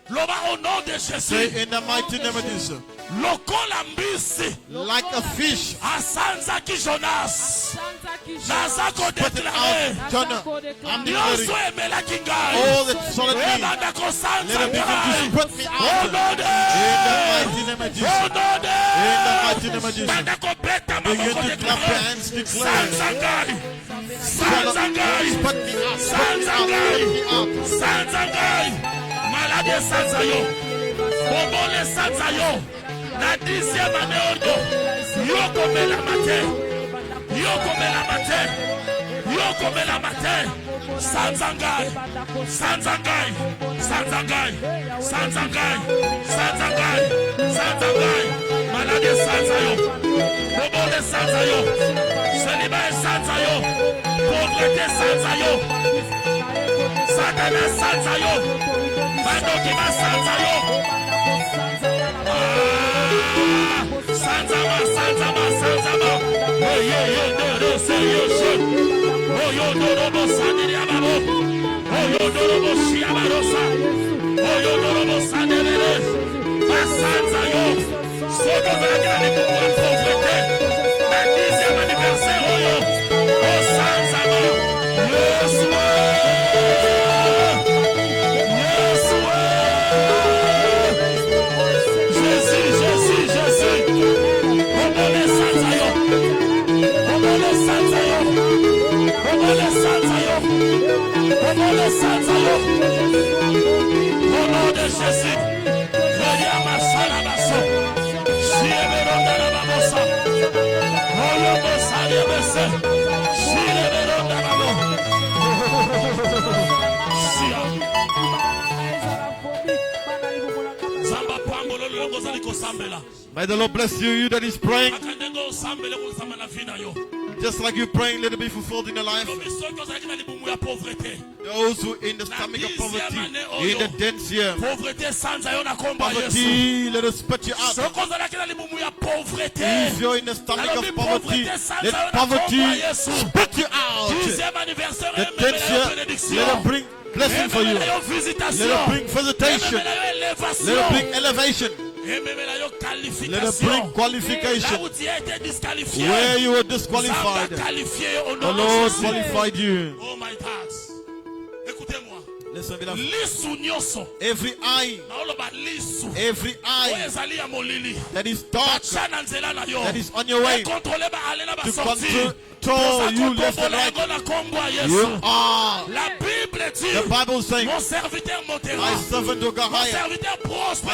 Loba au nom de say Jésus. in the mighty name of Jesus, Lokola mbisi. like a fish, Asanzaki Jonas. Naza ko put it déclaré. out, Jonah. I'm Nyonso declaring emelaki ngai. all that solid me. Ebanda kosanza Let it begin to ngai. spread me Au out. nom de. In the mighty name of Jesus. Au nom de. In the mighty name of Jesus. Banda kobeta Begin maboko to clap your déclaré. hands, declare. Sanza ngai. Sanza ngai. Put me out, put me Sanza out, ngai. put me out. Sanza ngai. Malade sanza yo. Bobole sanza yo. Na 10e année oyo. Yoko mela mate. Yoko mela mate. Yoko mela mate. Sanza ngai. Sanza ngai. Sanza ngai. Sanza ngai. Sanza ngai. Sanza ngai. Malade sanza yo. Bobole sanza yo. Célibat sanza yo. Pauvreté sanza yo. Satana sanza yo. Bandokima sanza yo. Sanzama, Sanzama, Sanzama. Oh, yo, say yo, shit. Oh, yo, Dorobo, Sandiriababo. Oh, yo, Dorobo, Shiabarosa. Oh, yo, Dorobo, Sandere. Sanza yo. Soto Zagina de Pouvoir Pauvreté. La 10e anniversaire, oh, yo. Oh, Sanzama. Yes, au nom de Jésus, Maria Masala Basso, Shileberonda la Babosa, Oyo Bosalia Besse, Shileberonda Babo, Zamba Pambolo Longozali Kosambela. May the Lord bless you, you that is praying. Akandengo Sambele Kusamana Fina yo. Just like you praying, let it be fulfilled in your life. Those who in the stomach of poverty, in the 10th year, poverty, let us put you out. If you're in the stomach of poverty, let poverty spit you out. The 10th year, let it bring blessing for you. Let it bring visitation. Let it bring elevation. Let it bring qualification. Where you were disqualified, the Lord qualified you. Oh my God. Écoutez-moi. Listen, beloved. Every eye that is dark, that is on your way to control you left and right, you are. The Bible is saying, my servant will go higher, my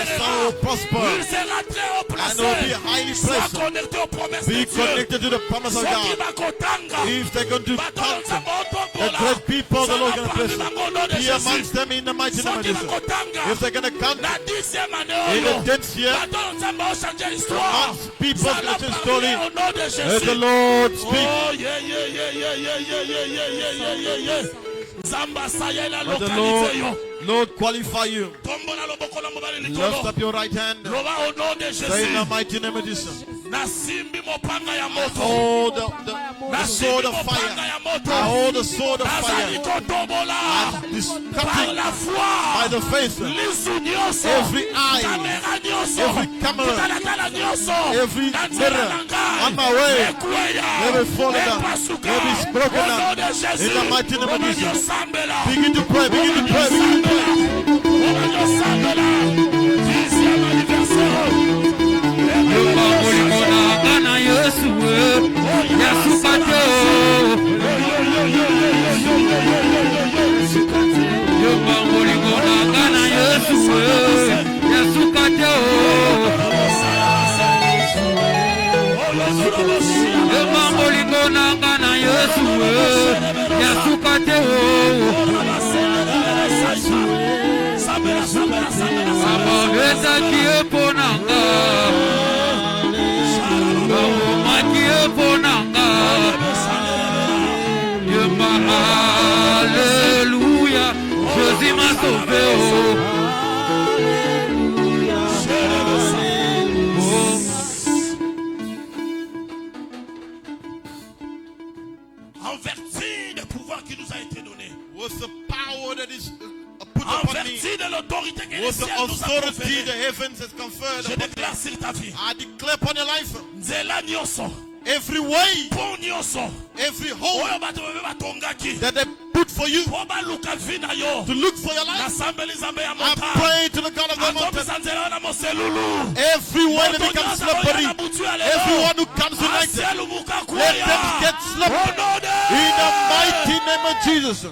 son will prosper, and will be highly placed. Be connected to the promise of God. If they're going to conquer the great people, the Lord is going to bless you. Be amongst them in the mighty name of Jesus. If they're going to conquer in the 10th year, amongst people in the story, let the Lord speak. Let the Lord qualify you. Lift up your right hand. Say in the mighty name of Jesus. Hold the sword of fire. Hold the sword of fire. And discovering by the face, every eye, every camera, every mirror on my way, let it fall down. Let it be broken down. In the mighty name of Jesus. Begin to pray. Begin to pray. Begin to pray. Yesu Yasukate Amaveta kieponanga Bauma kieponanga Yema Alléluia Jésus m'a sauvé En vertu du pouvoir qui nous a été donné. With the power that is put En upon me. vertu de l'autorité que le With the ciel nous a authority conférée. the heavens has conferred Je upon me. déclare sur ta vie. I declare upon your life. Nzela nyonso. Every way, Pon nyonso. every hope Oyo bato bebe batongaki. that they put for you Po baluka vi na yo. to look for your life. Nasambeli Nzambe ya I montagne. pray to the God of the mountain. Akomisa nzela wana moselulu. Every way they Moto become nyonso slippery. oyo na butu ya lelo. Everyone who comes united, Asielu muka let kuya. them get slippery. In the mighty name of Jesus.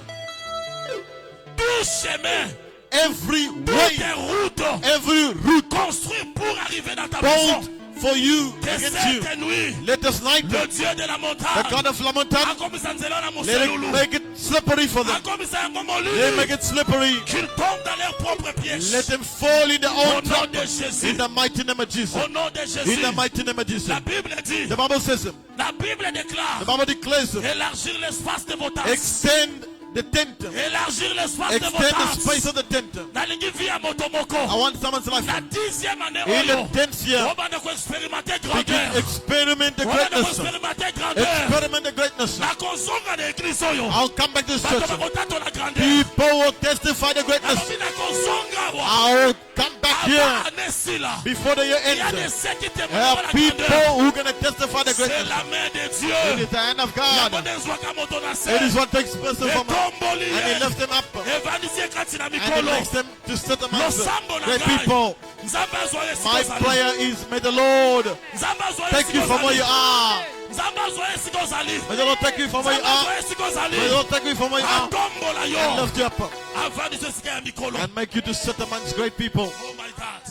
Tout chemin. Every Toutes way, les routes every route construites pour arriver dans ta maison. bound for you Que against you. cette nuit, Let us night, le Dieu de la the montagne, God of la montagne, akomisa nzela na let moselulu. it make it slippery for them. Akomisa yango Let make molulu. it slippery. Qu'ils tombent dans leurs propres pièges. Let them fall in their Au own nom trap. de Jésus. In the mighty name of Jesus. Au nom de In Jésus. the mighty name of Jesus. La Bible dit, The Bible says, la Bible déclare, the Bible declares, élargir l'espace de vos tentes. extend the tent. Élargir l'espace de vos Extend the space tentes. of the tent. Nalingi via motomoko. I want someone's life. La 10e année, In oyo. the 10th year, Obanda ko expérimenter begin grandeur. experiment the Obanda ko greatness. expérimenter grandeur. Experiment the greatness. Na konzonga na église oyo. I'll come back to this Bato church. bakotato la grandeur. People will testify the greatness. Alobi na konzonga wa. I'll come back here Avant année sila. before the year Il y a des ends. ceux qui There témoignent are la people grandeur. who are going to testify the C'est greatness. la main de It Dieu. is the hand of Yango God. nde nzwaka moto na se. It is what takes place from us. Etomboli And he ye. lifts them up. Evanisie kati na And he mikolo. makes them to sit amongst Losambo na the ngai. people. Nzambe azwa ye My siko ozali. prayer is, may the Lord Nzambe azwa ye take siko you from where ozali. you are. Nzambe azwa ye siko ozali. May the Lord take you from where you Nzambe azwa are. ye siko ozali. May the Lord take you from where you are. Atombola And yo. lift you up. Avanise sika ya mikolo. And make you to sit amongst great people. Oh my God.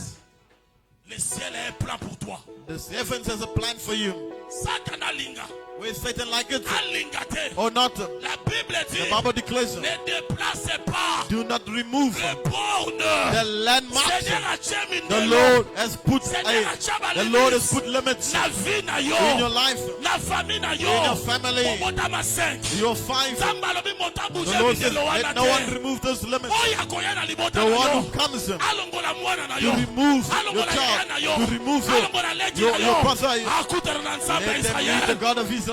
Le ciel a un plan pour toi. The heavens has a plan for you. Satan alinga. Where Satan like it Alinga te. or not. The La Bible dit, Bible declares, ne déplacez pas do not remove les the bornes. landmarks. Seigneur a tient The mindelo. Lord has put The Lord has put limits Na vie na yo. in your life, Na famille na yo. in your family. Obota ma 5. Your 5. Nzambe alobi moto abouge The Lord says, mindelo wana let no one te. remove those limits. Oyo akoya na libota The na one yo. who comes to Alongola mwana na yo. remove your Alongola yaya na child, yo. to remove Alongola leki your na yo. brother, Akutana na Nzambe ya let them meet the Israel. God of Israel.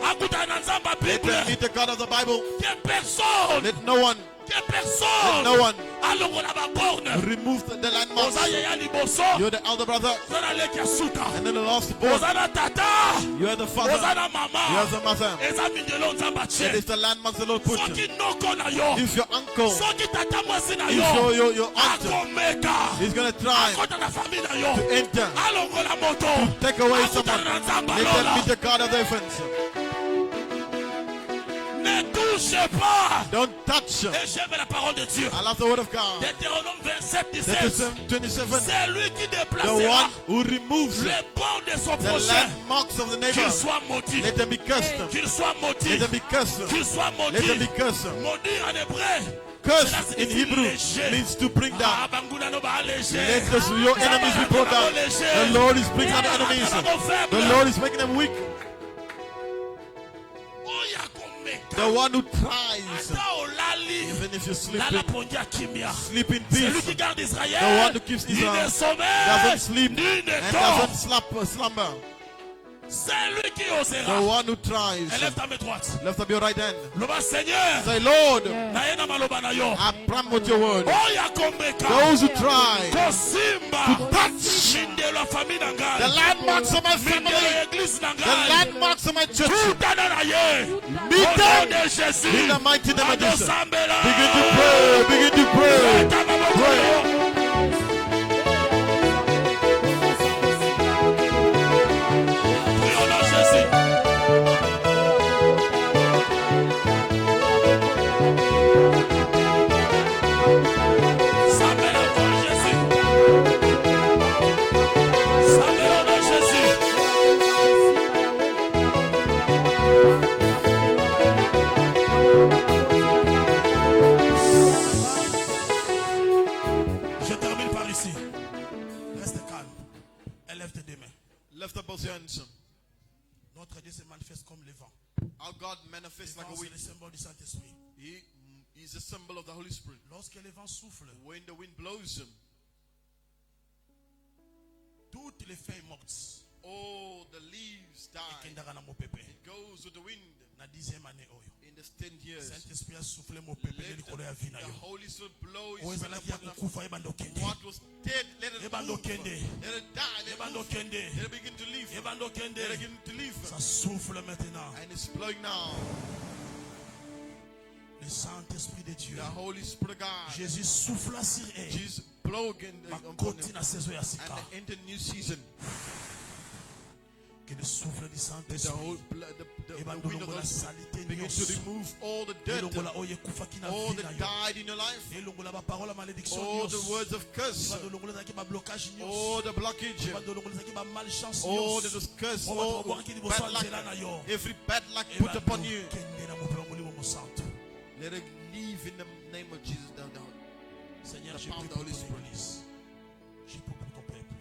Akutana na Nzambe ya Let them Bible. meet the God of the Bible. Que personne. Let no one Que personne. no one Alongola ba borne. remove the landmarks. Oza yaya liboso. You're the elder brother, Ozana leki ya suka. and then the last born. Ozana tata. You are the father. Ozana You mama. are the mother. Eza mindelo Nzambe It atie. is the landmarks the Lord put. Soki noko na yo. If your uncle, Soki tata mwasi na if yo. your aunt Akomeka. is going to try Akota na famille na yo. to enter, Alongola moto. take away Akutana someone, na Nzambe let them alola. meet the God of the heavens. Ne touche pas. Don't touch. Et j'aime la parole de Dieu. I love the word of God. Deutéronome 27, 17. Deuteronomy 27. C'est lui qui The déplacera one who removes les bords de son the prochain. landmarks of the Qu'il neighbor. soit maudit. Let them be cursed. Qu'il soit Let maudit. them be cursed. Qu'il soit Let them be maudit. cursed. Maudit en hébreu. Curse Cela in signifie Hebrew léger. means to bring down. Ah, banguna no ba léger. Let your enemies be brought down. The Lord is bringing down the enemies. The Lord is making them weak. Oya komeka. The one who tries, Ata olali. even if you sleep Lala pongi ya kimia. sleep in C'est lui peace, qui garde the Israël. one who keeps Ni ne Israel sommeille, doesn't sleep ni ne and dort. doesn't slumber. C'est lui qui The osera. one who tries. Élève ta main droite. Lift up your right hand. Loba Seigneur. Say, Lord, Na ye na maloba na yo. I pray with your word. Oya komeka. Those who try Kosimba. to touch Mindelo ya famille na ngai. the landmarks of my Mindelo family, ya église na the ngai. landmarks of my church, Tutana na ye. meet Au nom them de Jésus. in the mighty name of Jesus. Adosambela. Begin to pray, begin to pray. Leta maboko Pray. yo. Prie au nom de Jésus. Sambela au nom de Jésus. Sambela au nom de Jésus. le vent. How God manifests Le like vent, a c'est wind. le symbole du Saint-Esprit. He is a symbol of the Holy Spirit. Lorsque le vent souffle, When the wind blows him, toutes les feuilles mortes, all the leaves die. ekendaka na mopepe. It goes with the wind. Na 10e année oyo, In the 10 years, Saint-Esprit a soufflé mopepe let likolo ya vie na the yo. Holy Spirit blow his Oyo wind ezalaki ya upon kokufa ebanda okende. what was dead. Let it Ebanda move. okende. Let it die. Let it Ebanda move. okende. Let it begin to leave. Ebanda okende. Let it begin to leave. Ça souffle maintenant. And it's blowing now. Le Saint-Esprit de Dieu. The Holy Spirit of God. Jésus souffla sur eux. Jesus blow again upon Makoti him. na saison ya sika. And enter new season. Que le souffle du Let the Saint-Esprit whole blood, the ebanda wind of longola the salité begin to nyonso. remove all the dirt, Elongola oyo ekufaki na all vie na that yo. died in your life, Elongola ba parole ya malédiction all the nyonso. words of curse, Ebanda longola ezalaki ba blocage all nyonso. the blockage, Ebanda longola ezalaki ba malchance all that nyonso. was curse, Oyo all bato babwakaki liboso bad ya nzela na luck, yo. every bad luck put upon you. Ebanda okende na mopepe ya molimo mosantu. Let it leave in the name of Jesus down down. Seigneur, The j'ai power prie of the pour Holy ton Spirit. église. J'ai prie pour ton peuple.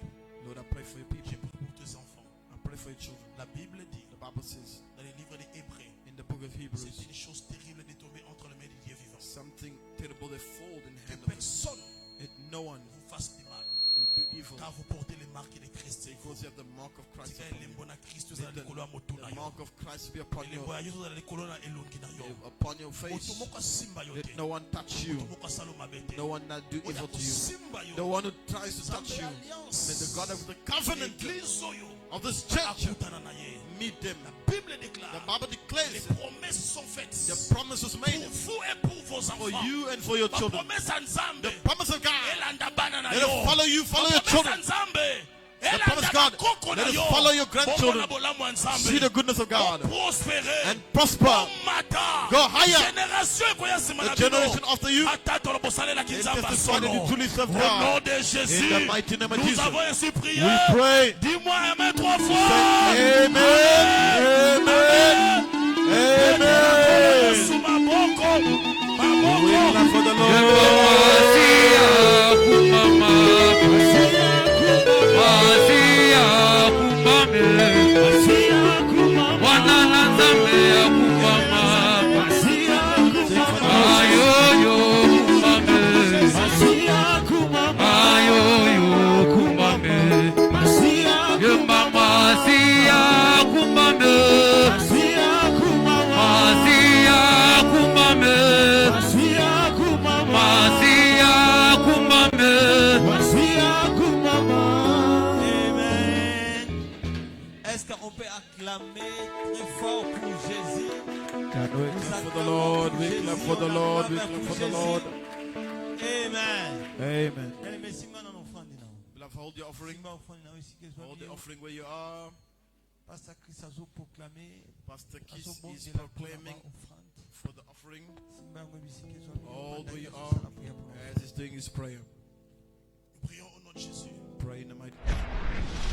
Lord, I pray for your people. J'ai prie pour tes enfants. I pray for your children. La Bible dit The Bible says dans les livres des Hébreux, in the book of Hebrews, c'est une chose terrible de tomber entre les mains du Dieu vivant. something terrible they fall in the Que hand of personne it. No one vous fasse du mal, will do evil car vous portez les marques de Christ. because you have the mark of Christ Tika upon you. elembo na Kristo Let ezala likolo ya motu na the yo. mark of Christ be upon Elembo you, ya Yesu ezala likolo na elongi na yo. upon your Moto face. moko asimba yo te. Let no one touch you. Moto moko asala mabe te. No one that do Oyo evil to you. akosimba yo. The one who tries to touch Nzambe you. ya May the alliance. God of the covenant L'église oyo of this church akutana na ye. meet them. La Bible The déclare Bible les declares promesses sont faites the promise was made pour vous et pour vos for enfants. you and for your La children. promesse à Nzambe The promise of God. elanda bana na Let yo. it follow you, follow your La promesse à children. Nzambe The promise of God. koko na Let it yo. follow your grandchildren. Bomona bolamu ya Nzambe. See the goodness of God Prospérer. and prosper. Mata. Go higher. Génération ekoya nsima na The bino. generation after you, Ata tolo bosalelaki they Nzambe testify that solo. you truly serve Au God. nom de Jésus, In the mighty name of nous Jesus, avons ainsi prié. we pray. Dis-moi amen 3 fois. Amen. Amen. Amen. Sous maboko. We clap for the Lord. Amen. Est-ce qu'on peut acclamer très fort pour Jésus? We clap for the Lord. We clap for the Lord. We clap for the Lord. Amen. Amen. Allez, merci, moi, dans l'offrande, non. Beloved, hold your offering. Simba offrande, non, ici, que soit Hold the bien. offering where you are. Pasteur Christ a proclamé. Pastor Kiss Azo bon is de la proclaiming offrande. for the offering. Simba ngwe ici, que soit bien. Hold where you Pendant que are la prière pour nous. as he's doing his prayer. Prions au nom de Jésus. Pray in the mighty name.